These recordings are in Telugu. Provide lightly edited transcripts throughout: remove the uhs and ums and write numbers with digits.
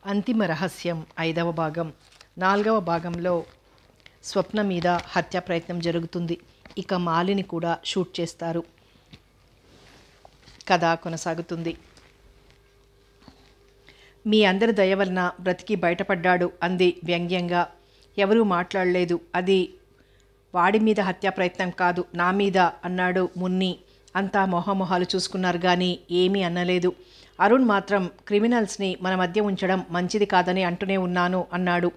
అంతిమ రహస్యం 5వ భాగం. 4వ భాగంలో స్వప్న మీద హత్యా ప్రయత్నం జరుగుతుంది. ఇక మాలిని కూడా షూట్ చేస్తారు. కథ కొనసాగుతుంది. మీ అందరి దయ వలన బ్రతికి బయటపడ్డాడు అంది వ్యంగ్యంగా. ఎవరూ మాట్లాడలేదు. అది వాడి మీద హత్యా ప్రయత్నం కాదు, నా మీద అన్నాడు మున్ని. అంతా మొహమొహాలు చూసుకున్నారు కానీ ఏమీ అనలేదు. అరుణ్ మాత్రం క్రిమినల్స్ని మన మధ్య ఉంచడం మంచిది కాదని అంటూనే ఉన్నాను అన్నాడు.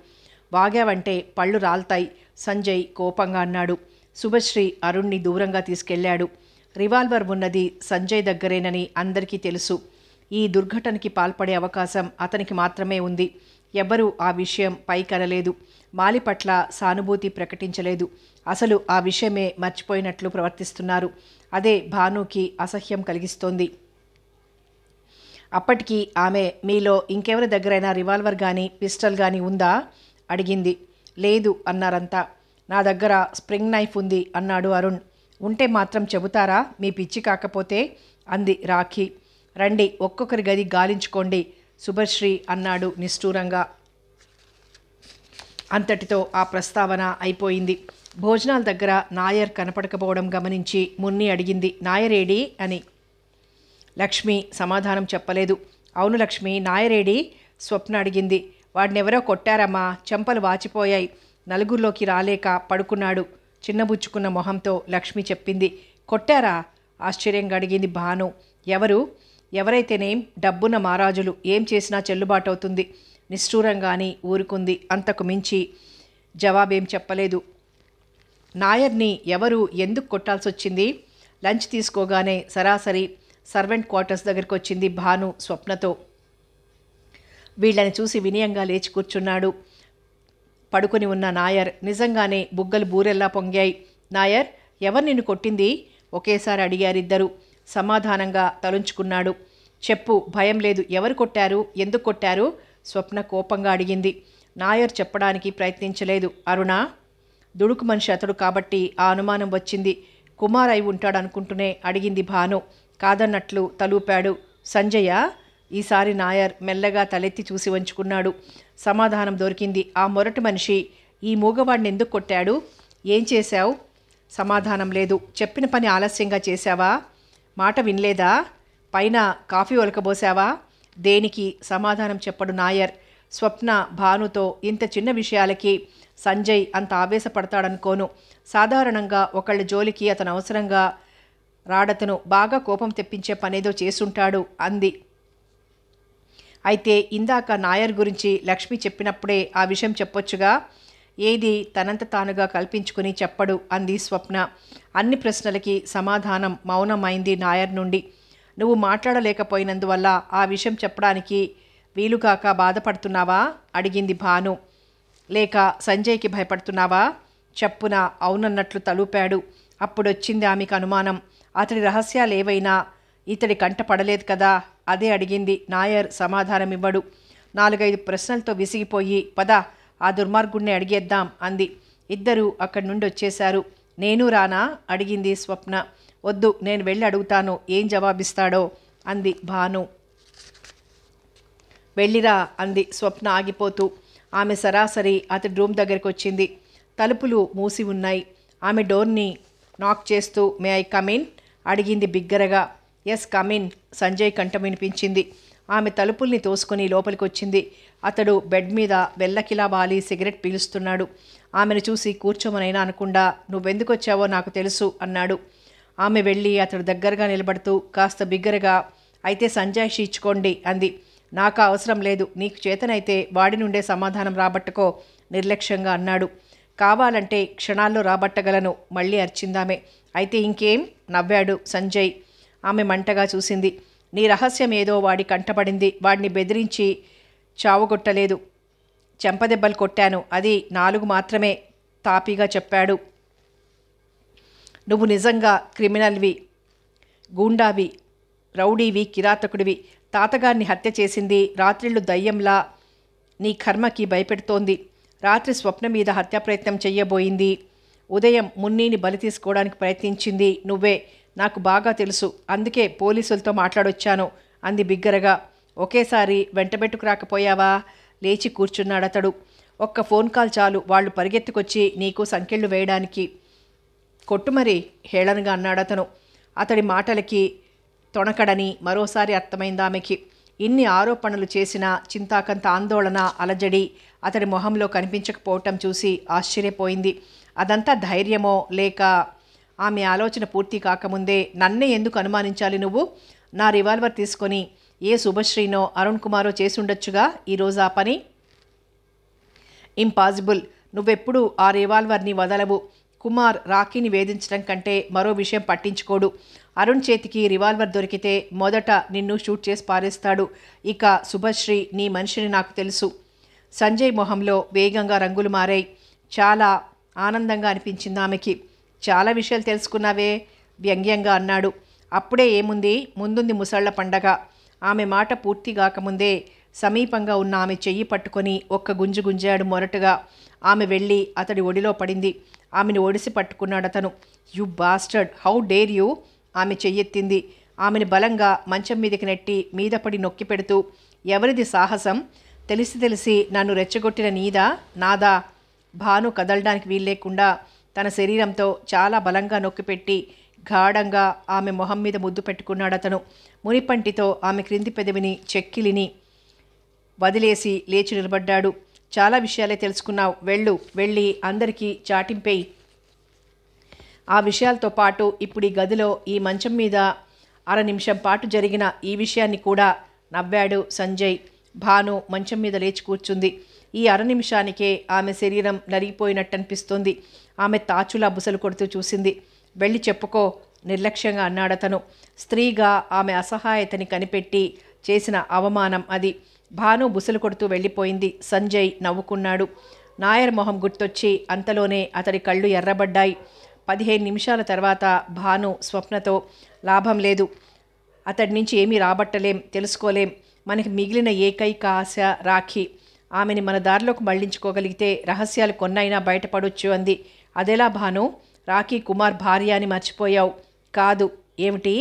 వాగావంటే పళ్ళు రాల్తాయి సంజయ్ కోపంగా అన్నాడు. శుభశ్రీ అరుణ్ని దూరంగా తీసుకెళ్లాడు. రివాల్వర్ ఉన్నది సంజయ్ దగ్గరేనని అందరికీ తెలుసు. ఈ దుర్ఘటనకి పాల్పడే అవకాశం అతనికి మాత్రమే ఉంది. ఎవ్వరూ ఆ విషయం పైకనలేదు. మాలి పట్ల సానుభూతి ప్రకటించలేదు. అసలు ఆ విషయమే మర్చిపోయినట్లు ప్రవర్తిస్తున్నారు. అదే భానుకి అసహ్యం కలిగిస్తోంది. అప్పటికి ఆమె మీలో ఇంకెవరి దగ్గరైనా రివాల్వర్ కానీ పిస్టల్ కానీ ఉందా అడిగింది. లేదు అన్నారంతా. నా దగ్గర స్ప్రింగ్ నైఫ్ ఉంది అన్నాడు అరుణ్. ఉంటే మాత్రం చెబుతారా మీ పిచ్చి కాకపోతే అంది రాఖీ. రండి ఒక్కొక్కరి గది గాలించుకోండి శుభశ్రీ అన్నాడు నిష్ఠూరంగా. అంతటితో ఆ ప్రస్తావన అయిపోయింది. భోజనాల దగ్గర నాయర్ కనపడకపోవడం గమనించి మున్ని అడిగింది, నాయరేడి అని. లక్ష్మి సమాధానం చెప్పలేదు. అవును లక్ష్మి, నాయరేడి స్వప్న అడిగింది. వాడినెవరో కొట్టారమ్మా, చెంపలు వాచిపోయాయి, నలుగురిలోకి రాలేక పడుకున్నాడు చిన్నబుచ్చుకున్న మొహంతో లక్ష్మి చెప్పింది. కొట్టారా ఆశ్చర్యంగా అడిగింది భాను. ఎవరైతేనేం డబ్బున్న మహారాజులు ఏం చేసినా చెల్లుబాటవుతుంది నిష్ఠూరంగాని ఊరుకుంది. అంతకు మించి జవాబేం చెప్పలేదు. నాయర్ని ఎవరు ఎందుకు కొట్టాల్సి వచ్చింది? లంచ్ తీసుకోగానే సరాసరి సర్వెంట్ క్వార్టర్స్ దగ్గరికి వచ్చింది భాను స్వప్నతో. వీళ్ళని చూసి వినయంగా లేచి కూర్చున్నాడు పడుకొని ఉన్న నాయర్. నిజంగానే బుగ్గలు బూరెల్లా పొంగాయి. నాయర్, ఎవరు నిన్ను కొట్టింది ఒకేసారి అడిగారిద్దరు. సమాధానంగా తలుంచుకున్నాడు. చెప్పు, భయం లేదు, ఎవరు కొట్టారు, ఎందుకు కొట్టారు స్వప్న కోపంగా అడిగింది. నాయర్ చెప్పడానికి ప్రయత్నించలేదు. అరుణ దుడుకు మనిషి అతడు కాబట్టి ఆ అనుమానం వచ్చింది. కుమార్ అయి ఉంటాడనుకుంటూనే అడిగింది భాను. కాదన్నట్లు తలూపాడు. సంజయ? ఈసారి నాయర్ మెల్లగా తలెత్తి చూసి వంచుకున్నాడు. సమాధానం దొరికింది. ఆ మొరటి మనిషి ఈ మూగవాడిని ఎందుకు కొట్టాడు? ఏం చేశావు? సమాధానం లేదు. చెప్పిన పని ఆలస్యంగా చేశావా? మాట వినలేదా? పైన కాఫీ ఒలకబోసావా? దేనికి సమాధానం చెప్పడు నాయర్. స్వప్న భానుతో ఇంత చిన్న విషయాలకి సంజయ్ అంత ఆవేశపడతాడనుకోను. సాధారణంగా ఒకళ్ళ జోలికి అతను అవసరంగా రాడతను బాగా కోపం తెప్పించే పనేదో చేసుంటాడు అంది. అయితే ఇందాక నాయర్ గురించి లక్ష్మి చెప్పినప్పుడే ఆ విషయం చెప్పొచ్చుగా. ఏది తనంత తానుగా కల్పించుకుని చెప్పడు అంది స్వప్న. అన్ని ప్రశ్నలకి సమాధానం మౌనమైంది నాయర్ నుండి. నువ్వు మాట్లాడలేకపోయినందువల్ల ఆ విషయం చెప్పడానికి వీలుగాక బాధపడుతున్నావా అడిగింది భాను. లేక సంజయ్కి భయపడుతున్నావా? చెప్పున అవునన్నట్లు తలూపాడు. అప్పుడొచ్చింది ఆమెకు అనుమానం. అతడి రహస్యాలేవైనా ఇతడి కంట పడలేదు కదా, అదే అడిగింది. నాయర్ సమాధానమివ్వడు. 4-5 ప్రశ్నలతో విసిగిపోయి పద ఆ దుర్మార్గుణ్ణి అడిగేద్దాం అంది. ఇద్దరూ అక్కడి నుండి వచ్చేశారు. నేను రానా అడిగింది స్వప్న. వద్దు, నేను వెళ్ళి అడుగుతాను, ఏం జవాబిస్తాడో అంది భాను. వెళ్ళిరా అంది స్వప్న ఆగిపోతూ. ఆమె సరాసరి అతడి రూమ్ దగ్గరికి వచ్చింది. తలుపులు మూసి ఉన్నాయి. ఆమె డోర్ని నాక్ చేస్తూ మే ఐ కమిన్ అడిగింది బిగ్గరగా. ఎస్ కమిన్ సంజయ్ కంఠం వినిపించింది. ఆమె తలుపుల్ని తోసుకొని లోపలికి వచ్చింది. అతడు బెడ్ మీద వెల్లకిలా వాలి సిగరెట్ పీలుస్తున్నాడు. ఆమెను చూసి కూర్చోమనైనా అనకుండా నువ్వెందుకు వచ్చావో నాకు తెలుసు అన్నాడు. ఆమె వెళ్ళి అతడు దగ్గరగా నిలబడుతూ కాస్త బిగ్గరగా అయితే సంజయ్ ఇచ్చుకోండి అంది. నాకు అవసరం లేదు, నీకు చేతనైతే వాడి నుండే సమాధానం రాబట్టుకో నిర్లక్ష్యంగా అన్నాడు. కావాలంటే క్షణాల్లో రాబట్టగలను మళ్ళీ అర్చిందామె. అయితే ఇంకేం నవ్వాడు సంజయ్. ఆమె మంటగా చూసింది. నీ రహస్యం ఏదో వాడి కంటపడింది. వాడిని బెదిరించి చావుగొట్టలేదు, చెంపదెబ్బలు కొట్టాను, అది 4 మాత్రమే తాపీగా చెప్పాడు. నువ్వు నిజంగా క్రిమినల్వి, గూండావి, రౌడీవి, కిరాతకుడివి. తాతగారిని హత్య చేసింది రాత్రిళ్ళు దయ్యంలా నీ కర్మకి భయపెడుతోంది. రాత్రి స్వప్న మీద హత్యా ప్రయత్నం చెయ్యబోయింది. ఉదయం మున్నీని బలి తీసుకోవడానికి ప్రయత్నించింది నువ్వే. నాకు బాగా తెలుసు, అందుకే పోలీసులతో మాట్లాడొచ్చాను అంది బిగ్గరగా. ఒకేసారి వెంటబెట్టుకు రాకపోయావా? లేచి కూర్చున్నాడతడు. ఒక్క ఫోన్ కాల్ చాలు వాళ్ళు పరిగెత్తుకొచ్చి నీకు సంకెళ్ళు వేయడానికి. కొట్టుమరి హేళనగా అన్నాడతను. అతడి మాటలకి తొణకడని మరోసారి అర్థమైందామెకి. ఇన్ని ఆరోపణలు చేసిన చింతాకంత ఆందోళన అలజడి అతడి మొహంలో కనిపించకపోవటం చూసి ఆశ్చర్యపోయింది. అదంతా ధైర్యమో లేక ఆమె ఆలోచన పూర్తి కాకముందే నన్నే ఎందుకు అనుమానించాలి నువ్వు? నా రివాల్వర్ తీసుకొని ఏ శుభశ్రీనో అరుణ్ కుమారో చేసుండొచ్చుగా ఈరోజు ఆ పని. ఇంపాసిబుల్. నువ్వెప్పుడు ఆ రివాల్వర్ని వదలవు. కుమార్ రాఖీని వేధించడం కంటే మరో విషయం పట్టించుకోడు. అరుణ్ చేతికి రివాల్వర్ దొరికితే మొదట నిన్ను షూట్ చేసి పారేస్తాడు. ఇక శుభశ్రీ నీ మనిషిని నాకు తెలుసు. సంజయ్ మొహంలో వేగంగా రంగులు మారాయి. చాలా ఆనందంగా అనిపించింది ఆమెకి. చాలా విషయాలు తెలుసుకున్నావే వ్యంగ్యంగా అన్నాడు. అప్పుడే ఏముంది, ముందుంది ముసళ్ల పండగ. ఆమె మాట పూర్తి కాకముందే సమీపంగా ఉన్న ఆమె చెయ్యి పట్టుకొని ఒక్క గుంజు గుంజాడు మొరటుగా. ఆమె వెళ్ళి అతడి ఒడిలో పడింది. ఆమెను ఒడిసి పట్టుకున్నాడతను. You bastard, how dare you? ఆమె చెయ్యెత్తింది. ఆమెను బలంగా మంచం మీదకి నెట్టి మీద పడి నొక్కి పెడుతూ, ఎవరిది సాహసం? తెలిసి నన్ను రెచ్చగొట్టిన నీదా నాదా? భాను కదలడానికి వీల్లేకుండా తన శరీరంతో చాలా బలంగా నొక్కిపెట్టి గాఢంగా ఆమె మొహం మీద ముద్దు పెట్టుకున్నాడతను. మునిపంటితో ఆమె క్రింది పెదవిని చెక్కిలిని వదిలేసి లేచి నిలబడ్డాడు. చాలా విషయాలే తెలుసుకున్నావు. వెళ్ళి అందరికీ చాటింపేయి. ఆ విషయాలతో పాటు ఇప్పుడు ఈ గదిలో ఈ మంచం మీద అర నిమిషం పాటు జరిగిన ఈ విషయాన్ని కూడా. నవ్వాడు సంజయ్. భాను మంచం మీద లేచి కూర్చుంది. ఈ అర నిమిషానికే ఆమె శరీరం నలిగిపోయినట్టనిపిస్తోంది. ఆమె తాచులా బుసలు కొడుతూ చూసింది. వెళ్ళి చెప్పుకో నిర్లక్ష్యంగా అన్నాడతను. స్త్రీగా ఆమె అసహాయతని కనిపెట్టి చేసిన అవమానం అది. భాను బుసలు కొడుతూ వెళ్ళిపోయింది. సంజయ్ నవ్వుకున్నాడు. నాయర్ మొహం గుర్తొచ్చి అంతలోనే అతడి కళ్ళు ఎర్రబడ్డాయి. 15 నిమిషాల తర్వాత భాను స్వప్నతో లాభం లేదు. అతడి నుంచి ఏమీ రాబట్టలేం, తెలుసుకోలేం. మనకి మిగిలిన ఏకైక ఆశ రాఖీ. ఆమెని మన దారిలోకి మళ్లించుకోగలిగితే రహస్యాలు కొన్నైనా బయటపడొచ్చు అంది. అదెలా భాను? రాఖీ కుమార్ భార్య అని మర్చిపోయావు. కాదు. ఏమిటి?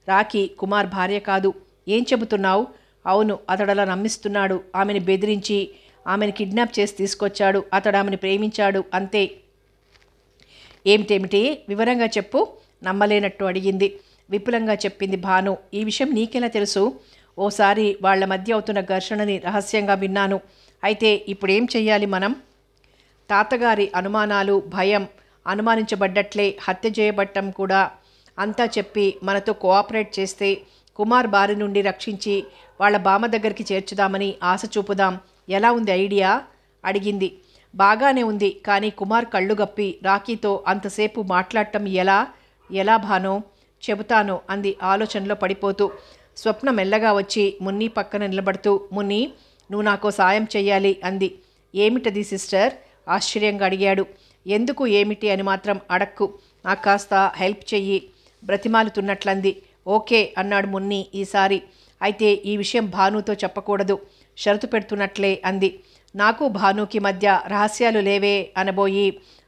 రాఖీ కుమార్ భార్య కాదు. ఏం చెబుతున్నావు? అవును, అతడలా నమ్మిస్తున్నాడు. ఆమెను బెదిరించి ఆమెను కిడ్నాప్ చేసి తీసుకొచ్చాడు. అతడు ఆమెను ప్రేమించాడు, అంతే. ఏమిటేమిటి? వివరంగా చెప్పు. నమ్మలేనట్టు అడిగింది. విపులంగా చెప్పింది భాను. ఈ విషయం నీకెలా తెలుసు? ఓసారి వాళ్ల మధ్య అవుతున్న ఘర్షణని రహస్యంగా విన్నాను. అయితే ఇప్పుడేం చెయ్యాలి మనం? తాతగారి అనుమానాలు, భయం, అనుమానించబడ్డట్లే హత్య చేయబట్టం కూడా అంతా చెప్పి మనతో కోఆపరేట్ చేస్తే కుమార్ బారి నుండి రక్షించి వాళ్ళ బామ్మ దగ్గరికి చేర్చుదామని ఆశ చూపుదాం. ఎలా ఉంది ఐడియా? అడిగింది. బాగానే ఉంది. కానీ కుమార్ కళ్ళు గప్పి రాఖీతో అంతసేపు మాట్లాడటం ఎలా భానో? చెబుతాను అంది ఆలోచనలో పడిపోతూ. స్వప్న మెల్లగా వచ్చి మున్ని పక్కన నిలబడుతూ, మున్ని నువ్వు నాకో సాయం చెయ్యాలి అంది. ఏమిటది సిస్టర్? ఆశ్చర్యంగా అడిగాడు. ఎందుకు ఏమిటి అని మాత్రం అడక్కు. నాకు కాస్త హెల్ప్ చెయ్యి బ్రతిమాలుతున్నట్లంది. ఓకే అన్నాడు మున్ని ఈసారి. అయితే ఈ విషయం భానుతో చెప్పకూడదు, షరతు పెడుతున్నట్లే అంది. నాకు భానుకి మధ్య రహస్యాలు లేవే అనబోయి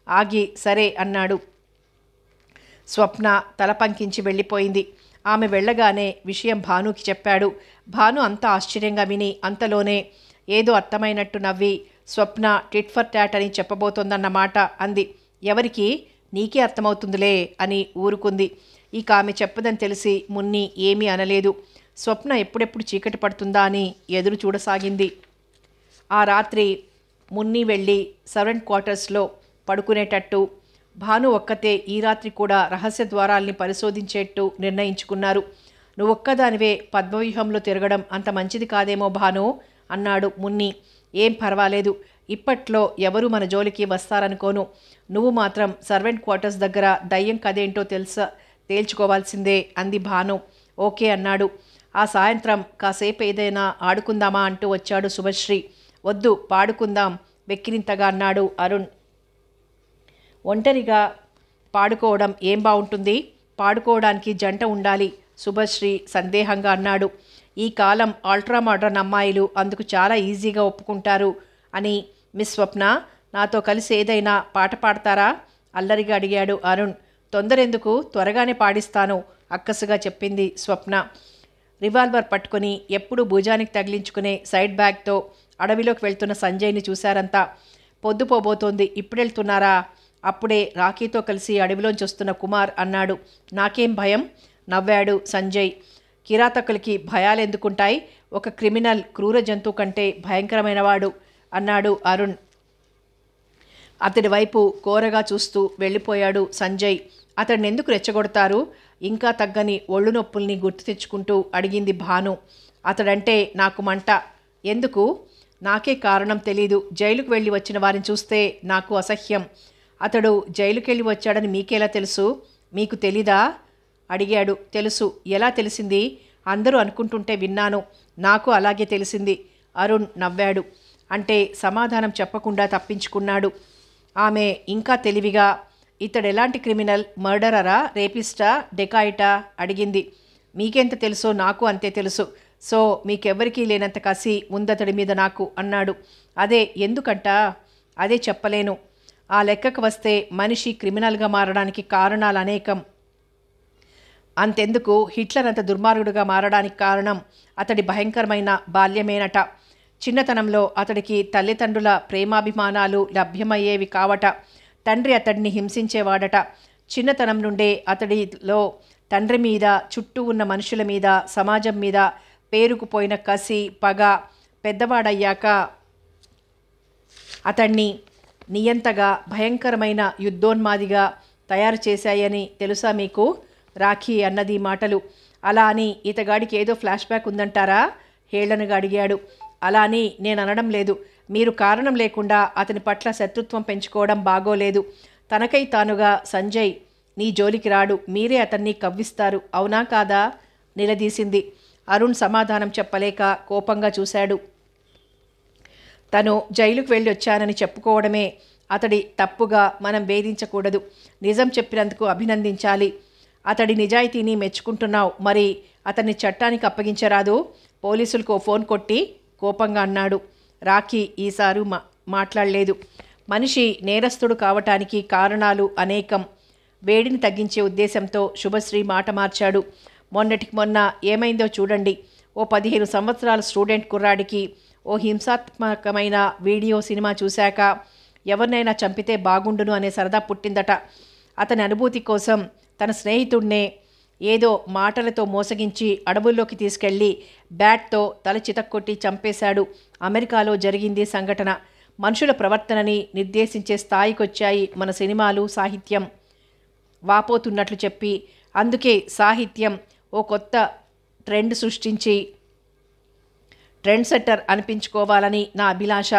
ఆగి సరే అన్నాడు. స్వప్న తల పంకించి వెళ్ళిపోయింది. ఆమె వెళ్ళగానే విషయం భానుకి చెప్పాడు. భాను అంత ఆశ్చర్యంగా విని అంతలోనే ఏదో అర్థమైనట్టు నవ్వి, స్వప్న టిట్ ఫర్ టాట్ అని చెప్పబోతోందన్నమాట అంది. ఎవరికి? నీకే అర్థమవుతుందిలే అని ఊరుకుంది. ఇక ఆమె చెప్పదని తెలిసి మున్ని ఏమీ అనలేదు. స్వప్న ఎప్పుడెప్పుడు చీకటి పడుతుందా అని ఎదురు చూడసాగింది. ఆ రాత్రి మున్ని వెళ్ళి సర్వెంట్ క్వార్టర్స్లో పడుకునేటట్టు, భాను ఒక్కతే ఈ రాత్రి కూడా రహస్య ద్వారాల్ని పరిశోధించేట్టు నిర్ణయించుకున్నారు. నువ్వొక్కదానివే పద్మవ్యూహంలో తిరగడం అంత మంచిది కాదేమో భాను అన్నాడు మున్ని. ఏం పర్వాలేదు, ఇప్పట్లో ఎవరు మన జోలికి వస్తారనుకోను. నువ్వు మాత్రం సర్వెంట్ క్వార్టర్స్ దగ్గర దయ్యం కదేంటో తేల్చుకోవాల్సిందే అంది భాను. ఓకే అన్నాడు. ఆ సాయంత్రం కాసేపు ఏదైనా ఆడుకుందామా అంటూ వచ్చాడు శుభశ్రీ. వద్దు, పాడుకుందాం వెక్కిరింతగా అన్నాడు అరుణ్. ఒంటరిగా పాడుకోవడం ఏం బాగుంటుంది? పాడుకోవడానికి జంట ఉండాలి శుభశ్రీ సందేహంగా అన్నాడు. ఈ కాలం అల్ట్రా మోడర్న్ అమ్మాయిలు అందుకు చాలా ఈజీగా ఒప్పుకుంటారు అని. మిస్ స్వప్న, నాతో కలిసి ఏదైనా పాట పాడతారా అల్లరిగా అడిగాడు అరుణ్. తొందరెందుకు, త్వరగానే పాడిస్తాను అక్కసుగా చెప్పింది స్వప్న. రివాల్వర్ పట్టుకుని ఎప్పుడూ భుజానికి తగిలించుకునే సైడ్ బ్యాగ్తో అడవిలోకి వెళ్తున్న సంజయ్ని చూశారంతా. పొద్దుపోబోతోంది, ఇప్పుడెళ్తున్నారా? అప్పుడే రాఖీతో కలిసి అడవిలోంచి వస్తున్న కుమార్ అన్నాడు. నాకేం భయం, నవ్వాడు సంజయ్. కిరాతకులకి భయాలెందుకుంటాయి? ఒక క్రిమినల్ క్రూర జంతువు కంటే భయంకరమైనవాడు అన్నాడు అరుణ్. అతడి వైపు కోరగా చూస్తూ వెళ్ళిపోయాడు సంజయ్. అతడిని ఎందుకు రెచ్చగొడతారు? ఇంకా తగ్గని ఒళ్ళు నొప్పుల్ని గుర్తు తెచ్చుకుంటూ అడిగింది భాను. అతడంటే నాకు మంట. ఎందుకు? నాకే కారణం తెలీదు. జైలుకు వెళ్ళి వచ్చిన వారిని చూస్తే నాకు అసహ్యం. అతడు జైలుకెళ్ళి వచ్చాడని మీకెలా తెలుసు? మీకు తెలీదా అడిగాడు. తెలుసు. ఎలా తెలిసింది? అందరూ అనుకుంటుంటే విన్నాను. నాకు అలాగే తెలిసింది. అరుణ్ నవ్వాడు. అంటే సమాధానం చెప్పకుండా తప్పించుకున్నాడు. ఆమె ఇంకా తెలివిగా, ఇతడెలాంటి క్రిమినల్? మర్డరరా, రేపిస్టా, డెకాయిటా అడిగింది. మీకెంత తెలుసో నాకు అంతే తెలుసు. సో మీకెవ్వరికీ లేనంత కసి ఉందతడి మీద నాకు అన్నాడు. అదే ఎందుకంట? అదే చెప్పలేను. ఆ లెక్కకు వస్తే మనిషి క్రిమినల్గా మారడానికి కారణాలు అనేకం. అంతెందుకు, హిట్లర్ అంత దుర్మార్గుడుగా మారడానికి కారణం అతడి భయంకరమైన బాల్యమేనట. చిన్నతనంలో అతడికి తల్లిదండ్రుల ప్రేమాభిమానాలు లభ్యమయ్యేవి కావట. తండ్రి అతడిని హింసించేవాడట. చిన్నతనం నుండే అతడిలో తండ్రి మీద, చుట్టూ ఉన్న మనుషుల మీద, సమాజం మీద పేరుకుపోయిన కసి, పగ పెద్దవాడయ్యాక అతన్ని నియంతగా, భయంకరమైన యుద్ధోన్మాదిగా తయారు చేశాయని తెలుసా మీకు? రాఖీ అన్నది మాటలు. అలా అని ఇతగాడికి ఏదో ఫ్లాష్ బ్యాక్ ఉందంటారా? హేళనగా అడిగాడు. అలా అని నేను అనడం లేదు. మీరు కారణం లేకుండా అతని పట్ల శత్రుత్వం పెంచుకోవడం బాగోలేదు. తనకై తానుగా సంజయ్ నీ జోలికి రాడు. మీరే అతన్ని కవ్విస్తారు. అవునా కాదా నిలదీసింది. అరుణ్ సమాధానం చెప్పలేక కోపంగా చూశాడు. తను జైలుకు వెళ్ళి వచ్చానని చెప్పుకోవడమే అతడి తప్పుగా మనం వేధించకూడదు. నిజం చెప్పినందుకు అభినందించాలి. అతడి నిజాయితీని మెచ్చుకుంటున్నావు. మరి అతన్ని చట్టానికి అప్పగించరాదు? పోలీసులకు ఫోన్ కొట్టి కోపంగా అన్నాడు. రాఖీ ఈసారి మాట్లాడలేదు. మనిషి నేరస్తుడు కావటానికి కారణాలు అనేకం. వేడిని తగ్గించే ఉద్దేశంతో శుభశ్రీ మాట మార్చాడు. మొన్నటికి మొన్న ఏమైందో చూడండి. ఓ 15 సంవత్సరాల స్టూడెంట్ కుర్రాడికి ఓ హింసాత్మకమైన వీడియో సినిమా చూశాక ఎవరినైనా చంపితే బాగుండును అనే సరదా పుట్టిందట. అతని అనుభూతి కోసం తన స్నేహితుడినే ఏదో మాటలతో మోసగించి అడవుల్లోకి తీసుకెళ్లి బ్యాట్తో తల చితక్కొట్టి చంపేశాడు. అమెరికాలో జరిగింది సంఘటన. మనుషుల ప్రవర్తనని నిర్దేశించే స్థాయికొచ్చాయి మన సినిమాలు, సాహిత్యం వాపోతున్నట్లు చెప్పి, అందుకే సాహిత్యం ఓ కొత్త ట్రెండ్ సృష్టించి ట్రెండ్ సెట్టర్ అనిపించుకోవాలని నా అభిలాష.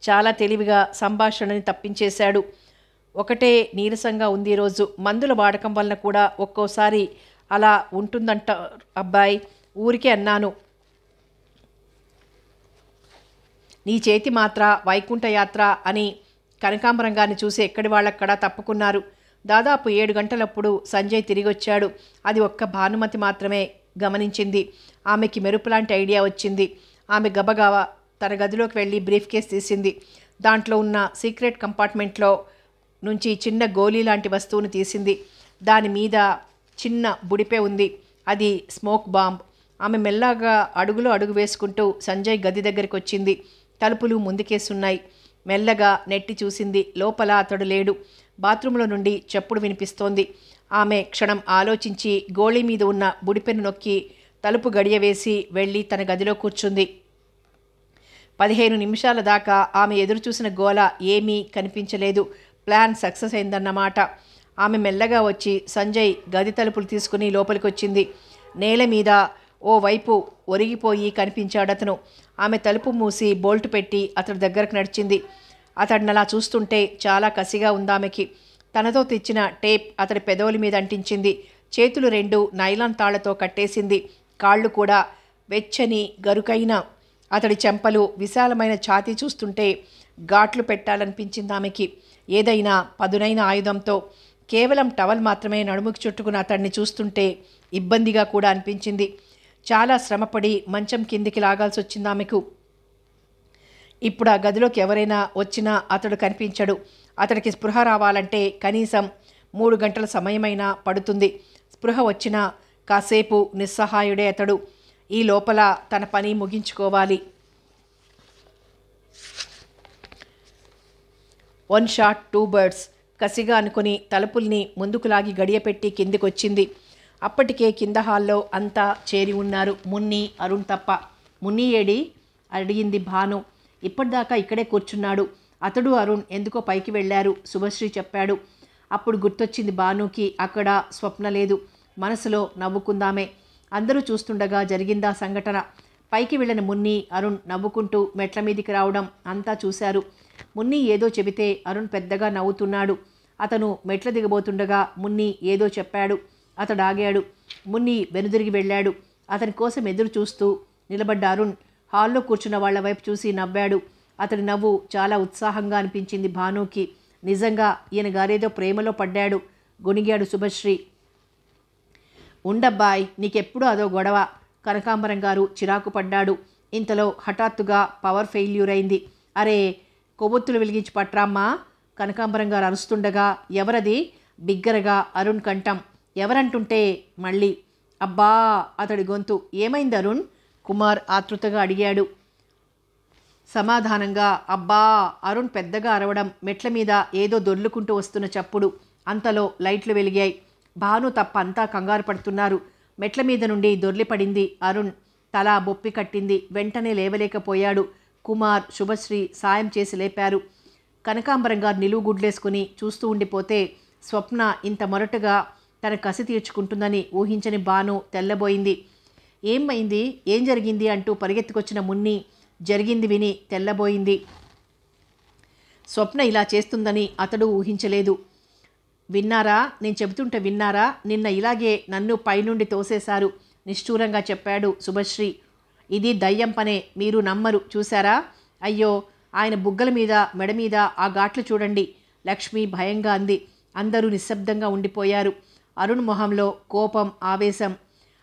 చాలా తెలివిగా సంభాషణని తప్పించేశాడు. ఒకటే నీరసంగా ఉంది ఈరోజు. మందుల వాడకం వలన కూడా ఒక్కోసారి అలా ఉంటుందంట అబ్బాయి. ఊరికే అన్నాను. నీ చేతి మాత్ర వైకుంఠ యాత్ర అని కనకాంబరంగాన్ని చూసి ఎక్కడి వాళ్ళక్కడ తప్పుకున్నారు. దాదాపు 7 గంటలప్పుడు సంజయ్ తిరిగొచ్చాడు. అది ఒక్క భానుమతి మాత్రమే గమనించింది. ఆమెకి మెరుపులాంటి ఐడియా వచ్చింది. ఆమె గబగబా తన గదిలోకి వెళ్ళి బ్రీఫ్ కేస్ తీసింది. దాంట్లో ఉన్న సీక్రెట్ కంపార్ట్మెంట్లో నుంచి చిన్న గోళీ లాంటి వస్తువును తీసింది. దాని మీద చిన్న బుడిపే ఉంది. అది స్మోక్ బాంబ్. ఆమె మెల్లగా అడుగులో అడుగు వేసుకుంటూ సంజయ్ గది దగ్గరికి వచ్చింది. తలుపులు ముందుకేసున్నాయి. మెల్లగా నెట్టి చూసింది. లోపల అతడు లేడు. బాత్రూంలో నుండి చప్పుడు వినిపిస్తోంది. ఆమె క్షణం ఆలోచించి గోళీ మీద ఉన్న బుడిపెను నొక్కి తలుపు గడియవేసి వెళ్ళి తన గదిలో కూర్చుంది. 15 నిమిషాల దాకా ఆమె ఎదురుచూసిన గోల ఏమీ కనిపించలేదు. ప్లాన్ సక్సెస్ అయిందన్నమాట. ఆమె మెల్లగా వచ్చి సంజయ్ గది తలుపులు తీసుకుని లోపలికొచ్చింది. నేల మీద ఓ వైపు ఒరిగిపోయి కనిపించాడతను. ఆమె తలుపు మూసి బోల్టు పెట్టి అతడి దగ్గరకు నడిచింది. అతడినలా చూస్తుంటే చాలా కసిగా ఉందామెకి. తనతో తెచ్చిన టేప్ అతడి పెదవుల మీద అంటించింది. చేతులు 2 నైలాన్ తాళ్లతో కట్టేసింది. కాళ్ళు కూడా. వెచ్చని గరుకైన అతడి చెంపలు, విశాలమైన ఛాతీ చూస్తుంటే ఘాట్లు పెట్టాలనిపించింది ఆమెకి. ఏదైనా పదునైన ఆయుధంతో. కేవలం టవల్ మాత్రమే నడుముకి చుట్టుకున్న అతడిని చూస్తుంటే ఇబ్బందిగా కూడా అనిపించింది. చాలా శ్రమపడి మంచం కిందికి లాగాల్సి వచ్చింది ఆమెకు. ఇప్పుడు ఆ గదిలోకి ఎవరైనా వచ్చినా అతడు కనిపించడు. అతడికి స్పృహ రావాలంటే కనీసం 3 గంటల సమయమైనా పడుతుంది. స్పృహ వచ్చినా కాసేపు నిస్సహాయుడే అతడు. ఈ లోపల తన పని ముగించుకోవాలి. 1 షాట్ 2 బర్డ్స్ కసిగా అనుకుని తలుపుల్ని ముందుకు లాగి గడియపెట్టి కిందికొచ్చింది. అప్పటికే కింద హాల్లో అంతా చేరి ఉన్నారు, మున్ని, అరుణ్ తప్ప. మున్ని ఏడి అడిగింది భాను. ఇప్పటిదాకా ఇక్కడే కూర్చున్నాడు. అతడు అరుణ్ ఎందుకో పైకి వెళ్ళారు, శుభశ్రీ చెప్పాడు. అప్పుడు గుర్తొచ్చింది భానుకి, అక్కడ స్వప్న లేదు. మనసులో నవ్వుకుందామే. అందరూ చూస్తుండగా జరిగిందా సంఘటన. పైకి వెళ్ళిన మున్ని, అరుణ్ నవ్వుకుంటూ మెట్ల మీదికి రావడం అంతా చూశారు. మున్ని ఏదో చెబితే అరుణ్ పెద్దగా నవ్వుతున్నాడు. అతను మెట్ల దిగబోతుండగా మున్ని ఏదో చెప్పాడు. అతడు ఆగాడు. మున్ని వెనుదిరిగి వెళ్ళాడు. అతని కోసం ఎదురు చూస్తూ నిలబడ్డ అరుణ్ హాల్లో కూర్చున్న వాళ్ల వైపు చూసి నవ్వాడు. అతడి నవ్వు చాలా ఉత్సాహంగా అనిపించింది భానుకి. నిజంగా ఈయన గారేదో ప్రేమలో పడ్డాడు, గొణిగాడు శుభశ్రీ. ఉండబ్బాయ్, నీకెప్పుడూ అదో గొడవ. కనకాంబరం గారు చిరాకు పడ్డాడు. ఇంతలో హఠాత్తుగా పవర్ ఫెయిల్యూర్ అయింది. అరే, కొవ్వొత్తులు వెలిగించి పట్రామ్మా, కనకాంబరం గారు అరుస్తుండగా. ఎవరది? బిగ్గరగా అరుణ్ కంఠం. ఎవరంటుంటే మళ్ళీ అబ్బా అతడి గొంతు. ఏమైంది అరుణ్? కుమార్ ఆతృతగా అడిగాడు. సమాధానంగా అబ్బా. అరుణ్ పెద్దగా అరవడం, మెట్ల మీద ఏదో దొర్లుకుంటూ వస్తున్న చప్పుడు. అంతలో లైట్లు వెలిగాయి. భాను తప్ప అంతా కంగారు పడుతున్నారు. మెట్ల మీద నుండి దొర్లిపడింది. అరుణ్ తల బొప్పి కట్టింది. వెంటనే లేవలేకపోయాడు. కుమార్, శుభశ్రీ సాయం చేసి లేపారు. కనకాంబరం గారు నిలువు గుడ్లేసుకుని చూస్తూ ఉండిపోతే స్వప్న ఇంత మొరటుగా తన కసి తీర్చుకుంటుందని ఊహించని భాను తెల్లబోయింది. ఏమైంది, ఏం జరిగింది అంటూ పరిగెత్తుకొచ్చిన మున్ని జరిగింది విని తెల్లబోయింది. స్వప్న ఇలా చేస్తుందని అతడు ఊహించలేదు. విన్నారా, నేను చెబుతుంటే విన్నారా? నిన్న ఇలాగే నన్ను పైనుండి తోసేశారు, నిష్ఠూరంగా చెప్పాడు శుభశ్రీ. ఇది దయ్యం పనే, మీరు నమ్మరు, చూశారా? అయ్యో, ఆయన బుగ్గల మీద, మెడ మీద ఆ ఘాట్లు చూడండి, లక్ష్మి భయంగా అంది. అందరూ నిశ్శబ్దంగా ఉండిపోయారు. అరుణ్ మొహంలో కోపం, ఆవేశం.